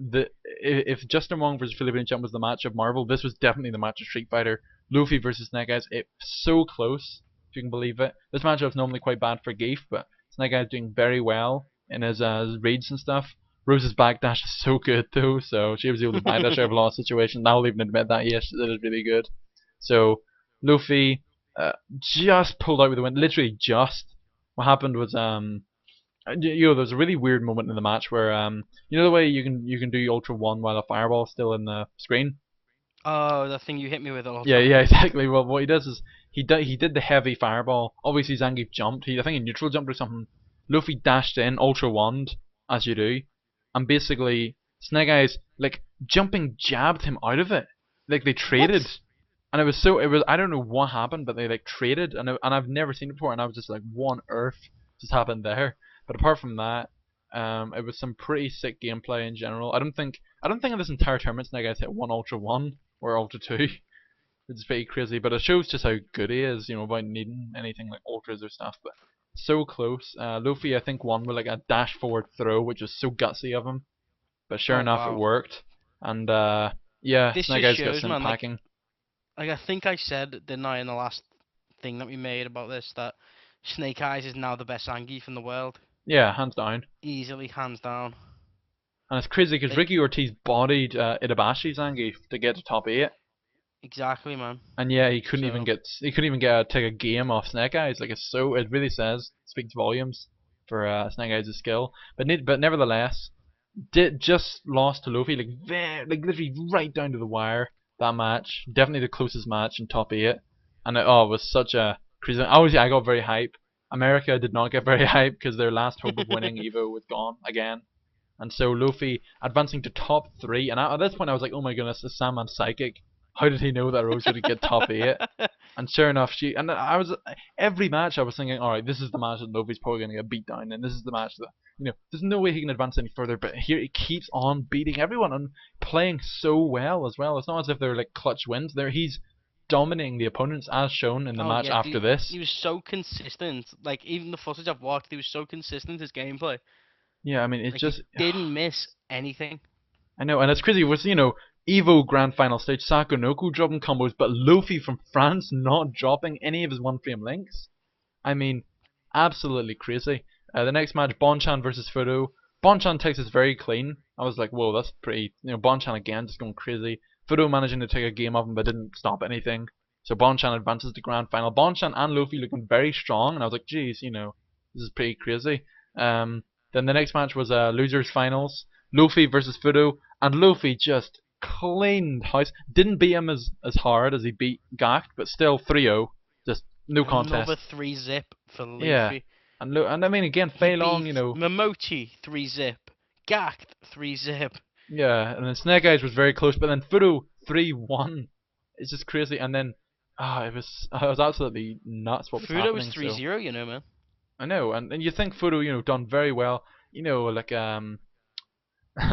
if Justin Wong versus Philippine Champ was the match of Marvel, this was definitely the match of Street Fighter. Luffy versus Snake Eyes, it's so close, if you can believe it. This matchup's normally quite bad for Geef, but Snake Eyes doing very well in his reads and stuff. Rose's backdash is so good though, so she was able to backdash out of a lot of situations. I'll even admit that, yes, it is really good. So Luffy just pulled out with the win, literally just. What happened was there was a really weird moment in the match where the way you can do Ultra One while a fireball's still in the screen. Oh, the thing you hit me with all the Yeah, time. yeah, exactly. Well, what he does is he did the heavy fireball. Obviously, Zangief jumped. I think he neutral jumped or something. Luffy dashed in, Ultra Wand, as you do, and basically Snake Eyes like jumping jabbed him out of it. Like they traded, What? and it was I don't know what happened, but they like traded, and I've never seen it before, and I was just like, what on earth just happened there? But apart from that, It was some pretty sick gameplay in general. I don't think in this entire tournament Snake Eyes hit one Ultra 1 or Ultra 2. It's pretty crazy, but it shows just how good he is, you know, without needing anything like ultras or stuff. But so close. Luffy, I think, won with like a dash forward throw, which was so gutsy of him. But sure Oh enough, it wow. worked. And yeah, This Snake just Eyes got shows, sent man. packing. Like I think I said, didn't I, in the last thing that we made about this, that Snake Eyes is now the best Zangief in the world, Yeah, hands down. easily, hands down. And it's crazy because Like Ricky Ortiz bodied Itabashi Zangief to get to top 8. exactly, man. And yeah, he couldn't even So get take a game off Snake Eyes. Like it really speaks volumes for Snake Eyes' skill. But nevertheless, did just lost to Luffy like literally right down to the wire. That match, definitely the closest match in top 8, and it was such a crazy. Obviously, I got very hype. America did not get very hype because their last hope of winning EVO was gone again. And so Luffy advancing to top 3, and at this point I was like, oh my goodness, is Sandman psychic? How did he know that Rose would get top 8? And sure enough, I was every match I was thinking, all right, this is the match that Luffy's probably gonna get beat down, and this is the match that there's no way he can advance any further. But here he keeps on beating everyone and playing so well as well. It's not as if they're like clutch wins. He's dominating the opponents as shown in the oh match yeah, after dude, this. he was so consistent. Like even the footage I've watched, he was so consistent his gameplay. Yeah, I mean it's Like he just didn't miss anything. I know, and it's crazy. It was Evo Grand Final stage Sakonoku dropping combos, but Luffy from France not dropping any of his one frame links. I mean, absolutely crazy. The next match, Bonchan versus Fudo. Bonchan takes this very clean. I was like, whoa, that's pretty. Bonchan again just going crazy. Fudo managing to take a game off him, but didn't stop anything. So Bonchan advances to grand final. Bonchan and Luffy looking very strong, and I was like, geez, this is pretty crazy. Then the next match was losers finals. Luffy versus Fudo, and Luffy just cleaned house. Didn't beat him as hard as he beat Gakt, but still 3-0. Just no Another contest. 3-zip for Yeah, Luffy. and I mean again, He Fei Long, beat Momochi 3-zip, Gakt 3-zip. yeah, and then Snake Eyes was very close, but then Fudo 3-1. It's just crazy, and then it was absolutely nuts what was Fudo was happening. So 3-0, man. I know, and you think Fudo, done very well, like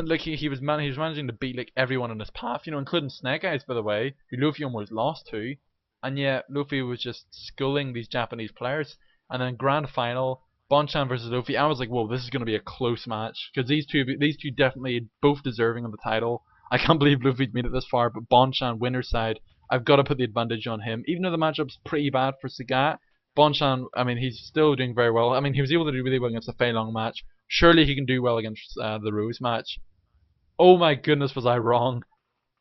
like he was managing to beat like everyone in his path, including Snake Eyes, by the way, who Luffy almost lost to, and yet Luffy was just schooling these Japanese players. And then grand final, Bonchan versus Luffy. I was like, whoa, this is going to be a close match because these two definitely both deserving of the title. I can't believe Luffy's made it this far, but Bonchan winner's side, I've got to put the advantage on him, even though the matchup's pretty bad for Sagat. Bonchan, I mean, he's still doing very well. I mean, he was able to do really well against the Fei Long match. Surely he can do well against the Rose match. Oh my goodness, was I wrong?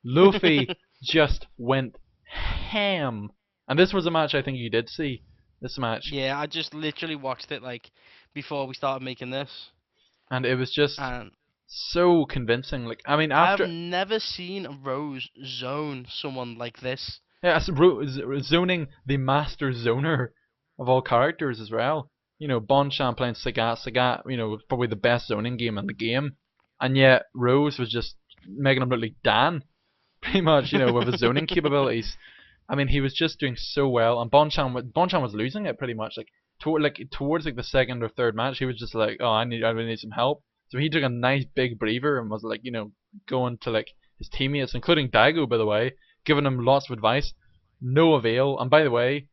Luffy just went ham. And this was a match I think you did see. This match. Yeah, I just literally watched it like before we started making this, And it was just and so convincing. Like, I mean, I've after. never seen a Rose zone someone like this. Yeah, zoning the master zoner of all characters as well. Bonchan playing Sagat. Sagat, was probably the best zoning game in the game. And yet, Rose was just making him look like Dan. Pretty much, with his zoning capabilities. I mean, he was just doing so well, and Bonchan was losing it pretty much. Like towards like the second or third match, he was just like, oh, I really need some help. So he took a nice big breather and was like, going to like his teammates, including Daigo, by the way, giving him lots of advice. No avail. And by the way,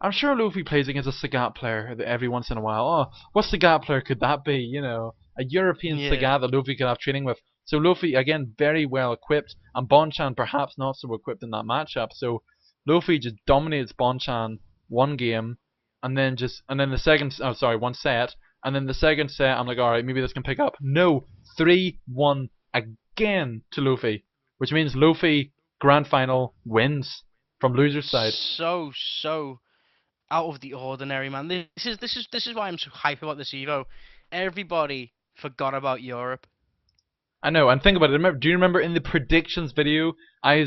I'm sure Luffy plays against a Sagat player every once in a while. Oh, what Sagat player could that be? A European Yeah. Sagat that Luffy could have training with. So Luffy again very well equipped, and Bonchan perhaps not so equipped in that matchup. So Luffy just dominates Bonchan one game, and then the second one set, and then the second set I'm like, all right, maybe this can pick up. No, 3-1 again to Luffy, which means Luffy grand final wins from loser's side. So out of the ordinary, man. This is why I'm so hype about this Evo. Everybody forgot about Europe. I know, and think about it. Do you remember in the predictions video, I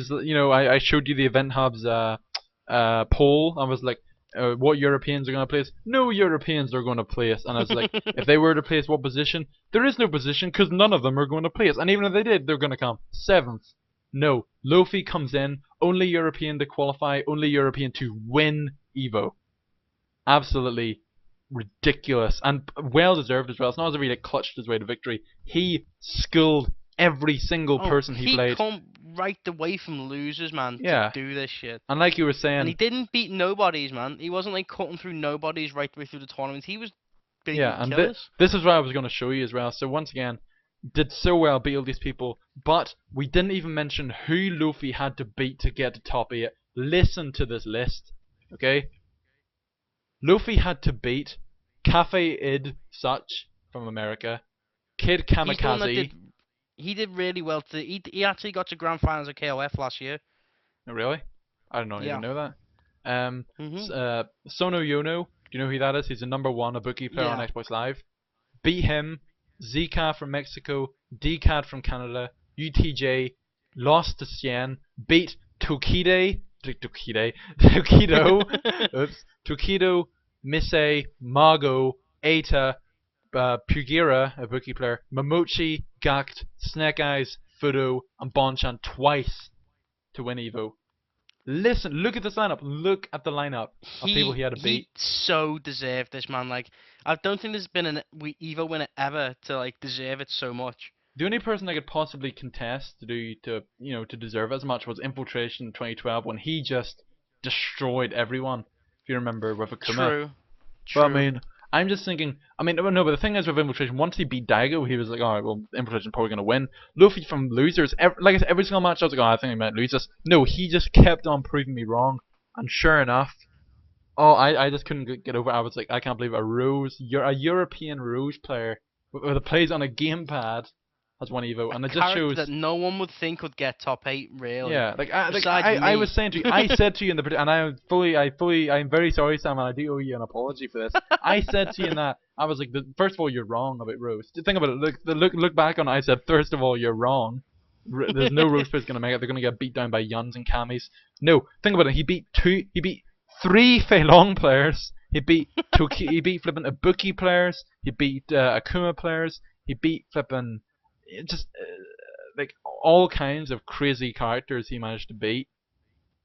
showed you the Event Hub's poll. I was like, what Europeans are going to place? No Europeans are going to place. And I was like, if they were to place what position? There is no position because none of them are going to place. And even if they did, they're going to come 7th. No, Luffy comes in, only European to qualify, only European to win Evo. Absolutely ridiculous and well deserved as well. It's not as if he like clutched his way to victory. He schooled every single Oh, person he he played. come right away from losers, man, to Yeah, do this shit. and like you were And he saying, didn't beat nobodies, man. He wasn't like cutting through nobodies right the way through the tournament. He was beating yeah, and killers. this is what I was going to show you as well. So once again, did so well beat all these people, but we didn't even mention who Luffy had to beat to get to top 8. Listen to this list, okay? Luffy had to beat Cafe Id Such from America, Kid He's the one that Kamikaze. did. He did really well. He actually got to grand finals of KOF last year. Oh, really? I don't even Yeah. know that. Um, Mhm. Sono Yono. Do you know who that is? He's the #1 Ibuki player on Yeah. Xbox Live. Beat him. Zika from Mexico. DCAD from Canada. UTJ. Lost to Cien. Beat Tokido. Oops. Tokido, Misei, Mago, Eita, Pugira, a Ibuki player, Momochi, Gact, Snake Eyes, Fudo, and Bonchan twice to win EVO. Listen, look at this lineup. Look at the lineup of people he had to He beat. so deserved this, man. Like, I don't think there's been an Evo winner ever to like deserve it so much. The only person I could possibly contest to deserve it as much was Infiltration 2012 when he just destroyed everyone. If you remember with Akuma. True. But I True. mean, I'm just thinking. I mean, no, but the thing is with Infiltration, once he beat Daigo, he was like, all right, well, Infiltration's probably gonna win. Luffy from losers, like I said, every single match, I was like, oh, I think he might lose this. No, he just kept on proving me wrong, and sure enough, oh, I just couldn't get over it. I was like, I can't believe a European Rose player that plays on a gamepad has won Evo, A and it just character that shows. no one would think would get top 8, really. Yeah, Besides I was me. saying to you, I said to you in the and I'm very sorry, Sam, and I do owe you an apology for this. I said to you in that I was like, first of all, you're wrong about Rose. Think about it. Look back on it. I said, first of all, you're wrong. There's no Rose player's gonna make it. They're gonna get beat down by Yuns and Camis. No, think about it. He beat 3 Fei Long players. He beat flipping Ibuki players. He beat Akuma players. He beat flipping just like all kinds of crazy characters he managed to beat,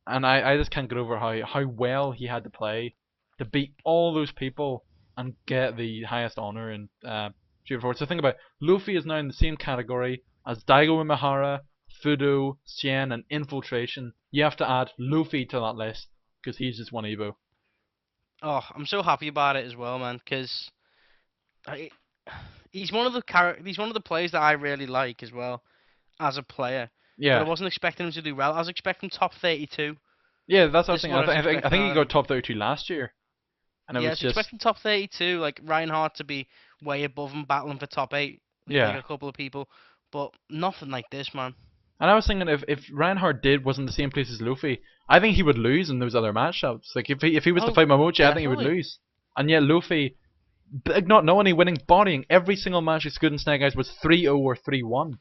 and I just can't get over how well he had to play to beat all those people and get the highest honor in Street Fighter 4. So think about it. Luffy is now in the same category as Daigo Imahara, Fudo, Cien, and Infiltration. You have to add Luffy to that list because he's just one Evo. Oh, I'm so happy about it as well, man, because he's one of the he's one of the players that I really like as well as a player. But I Yeah, wasn't expecting him to do well. I was expecting top 32. yeah, that's what I was This is thinking. what I was I expecting think he out of got him. top 32 last year, and it Yeah, I was was just expecting top 32, like Reinhardt to be way above him, battling for top 8 with like yeah. a couple of people. But nothing like this, man. And I was thinking if Reinhardt was in the same place as Luffy, I think he would lose in those other matchups. Like if he was to Oh, fight Momochi, I think he would definitely. lose. And yet Luffy, not only winning, bodying every single match he's good in Snake Eyes was 3-0 or 3-1.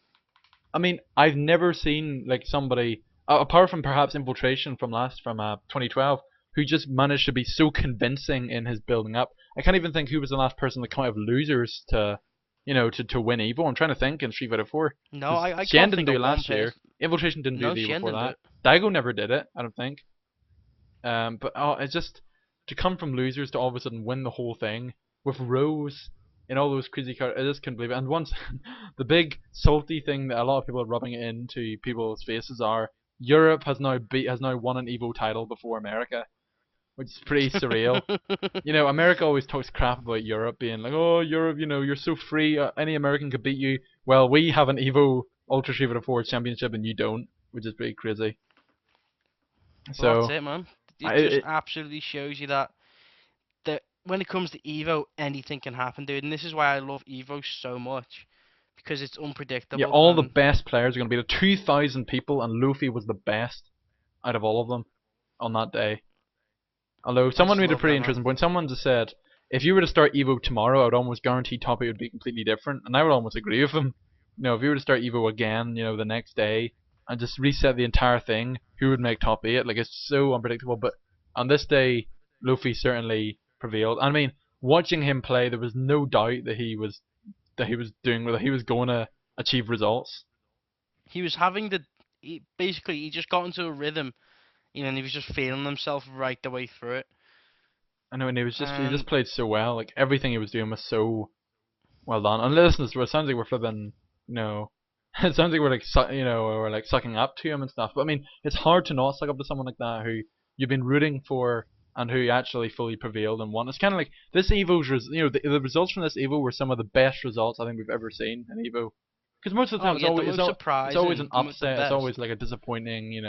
I mean, I've never seen like somebody apart from perhaps Infiltration from 2012 who just managed to be so convincing in his building up. I can't even think who was the last person to come out of losers to win Evo. I'm trying to think in Street Fighter 4 No, because I Shen can't didn't think do of it one last year. person. Infiltration didn't do No, the year Shen before didn't do that. it. Daigo never did it, I don't think. But it's just to come from losers to all of a sudden win the whole thing with Rose and all those crazy cards. I just couldn't believe it. And once the big salty thing that a lot of people are rubbing it into people's faces are Europe has now won an Evo title before America, which is pretty surreal. America always talks crap about Europe being like, oh, Europe, you're so free, any American could beat you. Well, we have an Evo Ultra Street Fighter 4 championship and you don't, which is pretty crazy. Well, that's So, it, man. I, It just it, absolutely shows you that when it comes to Evo, anything can happen, dude. And this is why I love Evo so much because it's yeah, unpredictable all the and best players are going to be the 2,000 people, and Luffy was the best out of all of them on that day. Although I someone just made a love pretty that, man. interesting point. Someone just said, if you were to start Evo tomorrow, I would almost guarantee top 8 would be completely different, and I would almost agree with him. If you were to start Evo again, the next day, and just reset the entire thing, who would make top 8? Like, it's so unpredictable, but on this day, Luffy certainly prevailed. I mean, watching him play, there was no doubt that he was going to achieve results. He was having basically he just got into a rhythm, and he was just feeling himself right the way through it. I know, and he just And played so well. Like everything he was doing was so well done. And listen, it sounds like we're flipping, you know, it sounds like we're like, we're like sucking up to him and stuff. But I mean, it's hard to not suck up to someone like that who you've been rooting for and who actually fully prevailed and won. It's kind of like this Evo's, the results from this Evo were some of the best results I think we've ever seen in Evo. Because most of the oh time yeah, the most it's always an surprising, the upset. It's always best. like a disappointing,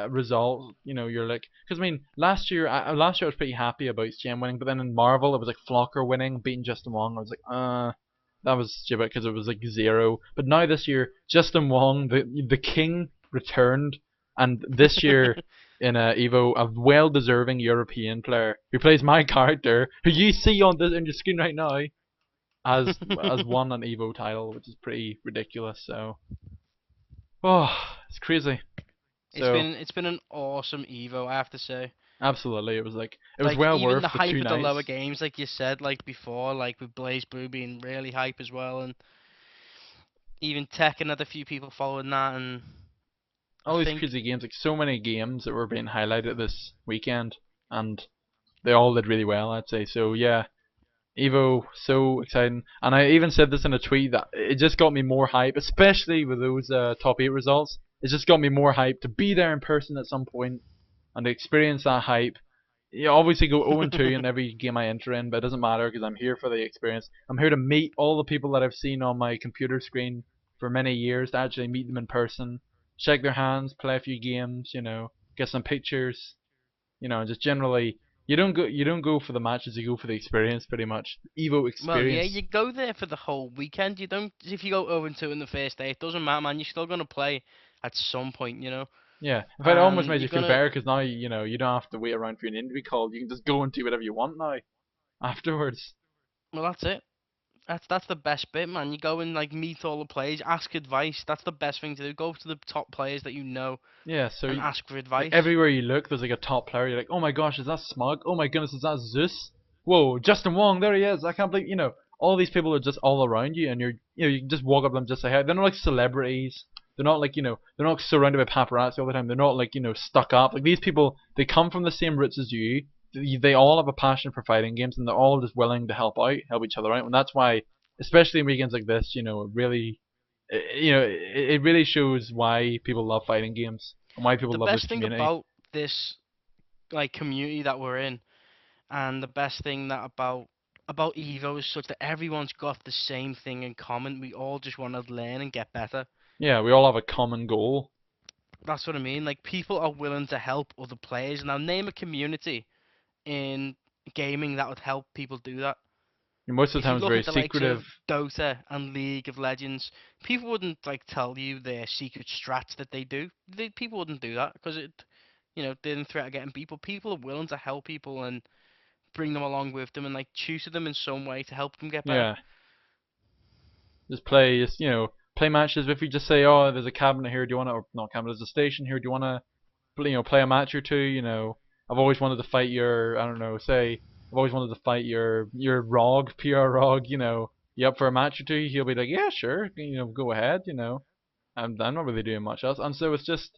result. You're like, because I mean, last year I was pretty happy about Gem winning, but then in Marvel it was like Flocker winning, beating Justin Wong. I was like, that was stupid because it was like zero. But now this year, Justin Wong, the king, returned, and this year in Evo, a well-deserving European player who plays my character, who you see on this on your screen right now, has won an Evo title, which is pretty ridiculous. So, oh, it's crazy. So It's been an awesome Evo, I have to say. absolutely, it was Like well even the worth the hype two of the lower nights. games, like you said, like before, like with BlazBlue being really hype as well, and even Tekken had a few people following that, and I All these think crazy games, like so many games that were being highlighted this weekend, and they all did really well, I'd say. So yeah, Evo, so exciting. And I even said this in a tweet that it just got me more hype, especially with those top 8 results. It just got me more hype to be there in person at some point and to experience that hype. You obviously go 0-2 in every game I enter in, but it doesn't matter because I'm here for the experience. I'm here to meet all the people that I've seen on my computer screen for many years, to actually meet them in person, shake their hands, play a few games, get some pictures, just generally you don't go for the matches, you go for the experience pretty much. Evo well, yeah, experience. you go there for the whole weekend. You don't if you go 0-2 in the first day, it doesn't matter, man. You're still gonna play at some point, you know. Yeah. In fact, it almost And makes you you're feel gonna better because now you don't have to wait around for an interview call. You can just go and do whatever you want now afterwards. well, that's it. That's the best bit, man. You go and like meet all the players, ask advice. That's the best thing to do. Go to the top players that you know Yeah, so and ask for like advice. everywhere you look, there's like a top player. You're like, oh my gosh, is that Smug? Oh my goodness, is that Zeus? Whoa, Justin Wong, there he is. I can't believe, all these people are just all around you, and you can just walk up to them, just say hi. They're not like celebrities. They're not like, they're not surrounded by paparazzi all the time. They're not like, stuck up. Like these people, they come from the same roots as you. They all have a passion for fighting games, and they're all just willing to help out, help each other out, and that's why, especially in weekends like this, it really, it really shows why people love fighting games and why people The love this best thing community. about this like community that we're in, and the best thing that about Evo is such that everyone's got the same thing in common. We all just want to learn and get better. Yeah, we all have a common goal. That's what I mean. Like people are willing to help other players. Now name a community in gaming that would help people do that. And most of the If you time, it's look very at the likes secretive. of Dota and League of Legends, people wouldn't like tell you their secret strats that they do. People wouldn't do that because they didn't threat getting people. People are willing to help people and bring them along with them and like tutor them in some way to help them get better. Yeah, just play matches. If you just say, oh, there's a cabinet here, do you want to, or not cabinet, there's a station here, do you want to, play a match or two? I've always wanted to fight your, I don't know, say, I've always wanted to fight your ROG, PR ROG. You up for a match or two? He'll be like, yeah, sure, go ahead. I'm not really doing much else, and so it's just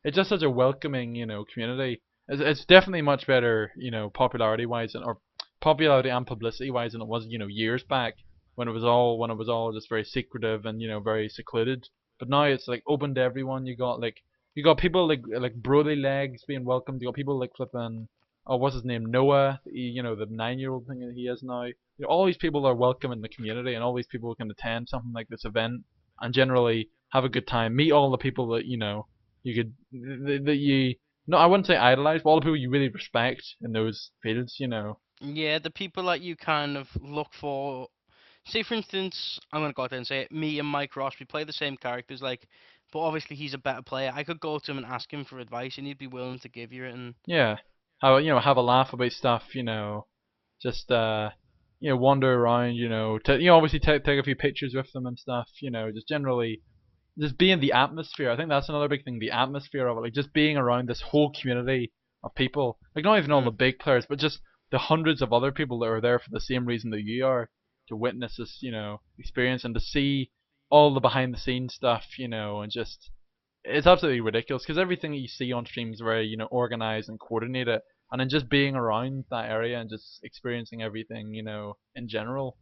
such a welcoming, community. It's definitely much better, popularity wise, or popularity and publicity wise than it was, years back when it was all just very secretive and very secluded. But now it's like open to everyone. You got people like Brody Legs being welcomed. You got people like flipping. Oh, what's his name? Noah. The 9-year-old thing that he is now. All these people are welcome in the community, and all these people can attend something like this event and generally have a good time. Meet all the people that you could that you no, I wouldn't say idolize, but all the people you really respect in those fields. Yeah, the people that you kind of look for. Say, for instance, I'm gonna go out there and say it. Me and Mike Ross, we play the same characters, like, but obviously he's a better player. I could go to him and ask him for advice, and he'd be willing to give you it. And Yeah, have a laugh about stuff. Just wander around. Obviously take a few pictures with them and stuff. Just generally just be in the atmosphere. I think that's another big thing, the atmosphere of it. Like just being around this whole community of people. Like not even all mm, the big players, but just the hundreds of other people that are there for the same reason that you are, to witness this, experience and to see all the behind the scenes stuff, and just it's absolutely ridiculous because everything that you see on stream is very, organized and coordinated. and then just being around that area and just experiencing everything, in general,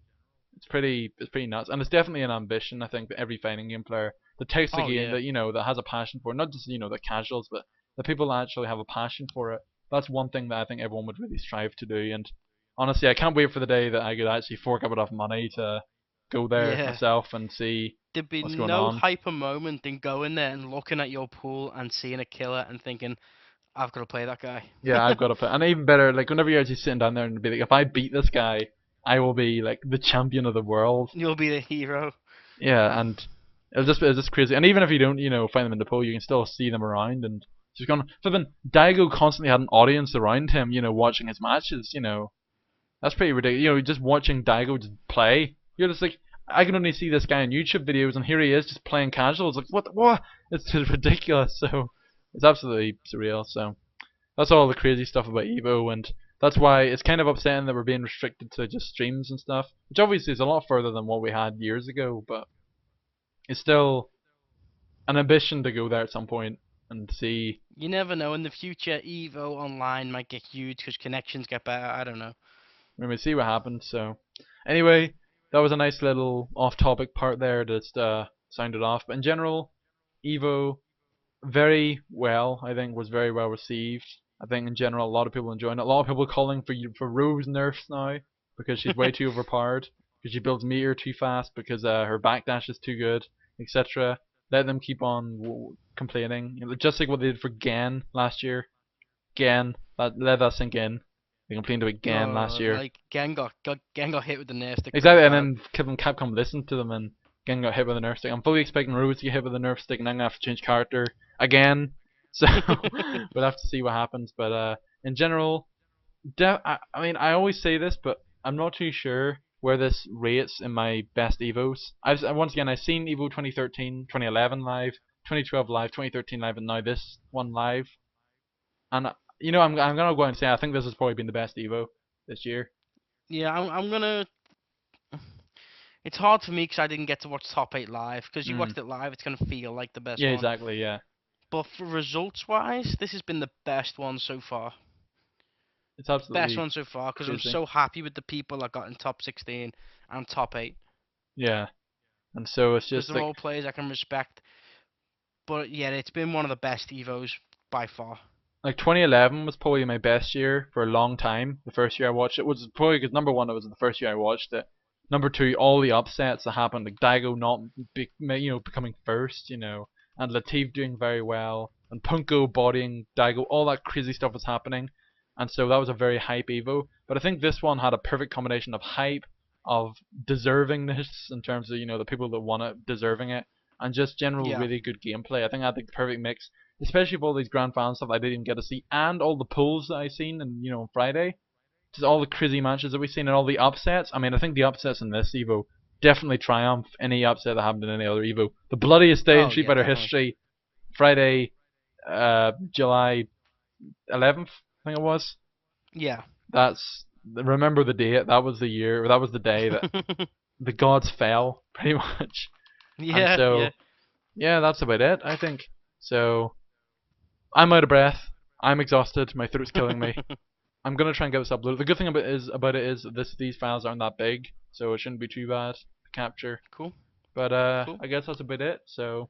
it's pretty nuts, and it's definitely an ambition. I think that every fighting game player that takes the Oh game yeah. that has a passion for it, not just the casuals, but the people that actually have a passion for it. That's one thing that I think everyone would really strive to do. And honestly, I can't wait for the day that I could actually fork up enough money to go there Yeah. myself and see There'd be what's going no on. hyper moment than going there and looking at your pool and seeing a killer and thinking, I've got to play that guy. Yeah, I've got to play, and even better, like whenever you're actually sitting down there and be like, if I beat this guy, I will be like the champion of the world. You'll be the hero. Yeah, and it's just crazy. And even if you don't, find them in the pool, you can still see them around. And just gone. Flipping, Daigo constantly had an audience around him, watching his matches. That's pretty ridiculous. Just watching Daigo just play. You're just like, I can only see this guy on YouTube videos, and here he is just playing casual. It's like, what? It's just ridiculous. So it's absolutely surreal. So that's all the crazy stuff about Evo, and that's why it's kind of upsetting that we're being restricted to just streams and stuff, which obviously is a lot further than what we had years ago, but it's still an ambition to go there at some point and see. You never know. In the future, Evo Online might get huge because connections get better. I don't know. We see what happens. So, anyway, that was a nice little off-topic part there. Just sounded off. But in general, Evo very well. I think was very well received. I think in general a lot of people enjoying it. A lot of people calling for Rose nerfs now because she's way too overpowered. Because she builds meter too fast. Because her backdash is too good, etc. Let them keep on complaining. Just like what they did for Gen last year. Gen, let that sink in. They complained about Gen last year. Like Gen got hit with the nerf stick pretty Exactly, and bad. then Capcom listened to them and again got hit with a nerf stick. I'm fully expecting Rose to get hit with a nerf stick, and I'm gonna have to change character again. So we'll have to see what happens. But in general, I mean, I always say this, but I'm not too sure where this rates in my best Evos. Once again, I've seen Evo 2013, 2011 live, 2012 live, 2013 live, and now this one live. And I'm gonna go and say I think this has probably been the best Evo this year. Yeah, I'm gonna. It's hard for me because I didn't get to watch Top 8 live. Because you Mm. watched it live, it's gonna feel like the best Yeah, one. exactly. Yeah, But for results wise, this has been the best one so far. it's Best absolutely one so far because I'm crazy. so happy with the people I got in top 16 and top 8 Yeah, and so it's because just they're like all players I can respect. But yeah, it's been one of the best Evos by far. 2011 was probably my best year for a long time. The first year I watched it was probably because number one, it was the first year I watched it. Number two, all the upsets that happened, like Daigo not becoming first, and Latif doing very well, and Punko bodying Daigo, all that crazy stuff was happening, and so that was a very hype Evo. But I think this one had a perfect combination of hype, of deservingness in terms of the people that won it deserving it, and just general Yeah. really good gameplay. I think I had the perfect mix, especially with all these grand final stuff I didn't even get to see, and all the pulls that I seen, and on Friday, just all the crazy matches that we've seen, and all the upsets. I mean, I think the upsets in this Evo definitely triumph any upset that happened in any other Evo. The bloodiest day in Oh Street yeah, Fighter definitely. history, Friday, July 11th, I think it was. Yeah. Remember the date. That was the year. That was the day that the gods fell, pretty much. And Yeah, yeah. so, yeah, that's about it, I think. So, I'm out of breath. I'm exhausted. My throat's killing me. I'm gonna try and get this uploaded. The good thing about it is these files aren't that big, so it shouldn't be too bad to capture. Cool, But cool. I guess that's about it. So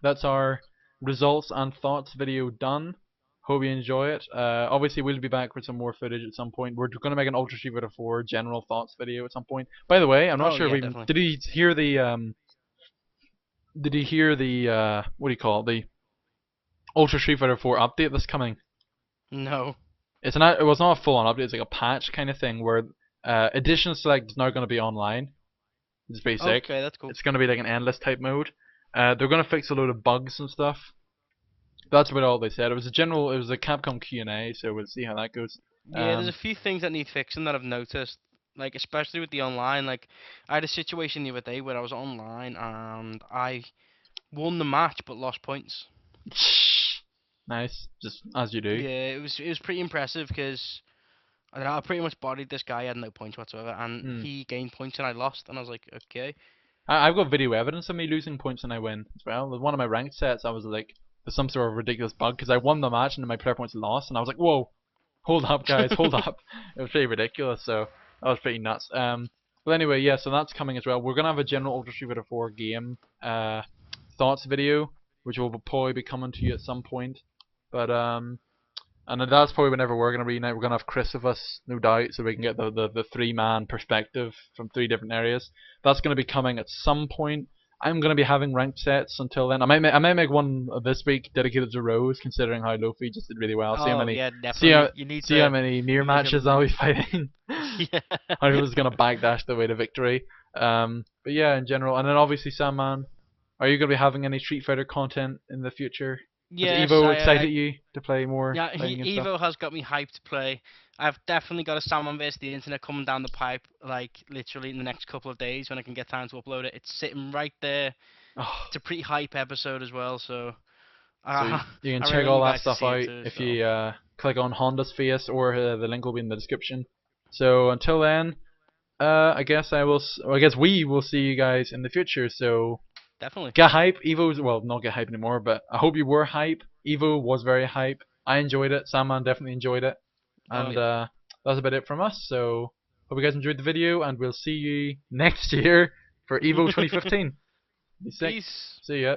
that's our results and thoughts video done. Hope you enjoy it. Obviously we'll be back with some more footage at some point. We're gonna make an Ultra Street Fighter 4 general thoughts video at some point. By the way, I'm not Oh sure if yeah, we definitely. did. He hear the Did he hear the what do you call it? The Ultra Street Fighter 4 update that's coming? No. It was not a full on update. It's like a patch kind of thing where Edition Select is now going to be online. It's pretty sick. Okay, that's cool. It's going to be like an endless type mode. They're going to fix a load of bugs and stuff. That's about all they said. It was a Capcom Q&A, so we'll see how that goes. Yeah, there's a Um, few things that need fixing that I've noticed. Like especially with the online. Like I had a situation the other day where I was online and I won the match but lost points. nice, just as you do. Yeah, it was pretty impressive because I don't know, I pretty much bodied this guy. I had no points whatsoever, and Hmm. he gained points and I lost. And I was like, okay. I've got video evidence of me losing points when I win as well. With one of my ranked sets, I was like, there's some sort of ridiculous bug because I won the match and then my player points lost, and I was like, whoa, Hold up, guys, hold up. It was pretty ridiculous, so that was pretty nuts. But anyway, yeah, so that's coming as well. We're gonna have a general Ultra Street Fighter 4 game thoughts video, which will probably be coming to you at some point. But and that's probably whenever we're gonna reunite. We're gonna have Chris with us, no doubt, so we can get the 3-man perspective from 3 different areas. That's gonna be coming at some point. I'm gonna be having ranked sets until then. I might make one this week dedicated to Rose, considering how Lofi just did really well. Oh yeah, See definitely. how You need see how to. many mirror You make matches I'll be fighting. Yeah. How he was gonna backdash the way to victory. But yeah, in general, and then obviously Sandman. Are you gonna be having any Street Fighter content in the future? Has Yes, Evo excited you to play more yeah, fighting and stuff? Evo has got me hyped to play. I've definitely got a Sandman vs the internet coming down the pipe, like literally in the next couple of days when I can get time to upload it. It's sitting right there. Oh, It's a pretty hype episode as well, so so uh, you can I really check want all you that guys to stuff see it out too. if So you click on Honda's face, or the link will be in the description. So until then, I guess I guess we will see you guys in the future. So definitely. get hype. Evo's well, not get hype anymore, but I hope you were hype. Evo was very hype. I enjoyed it. Sandman definitely enjoyed it, Oh and yeah. that's about it from us. So hope you guys enjoyed the video, and we'll see you next year for Evo 2015. Be sick. Peace. See ya.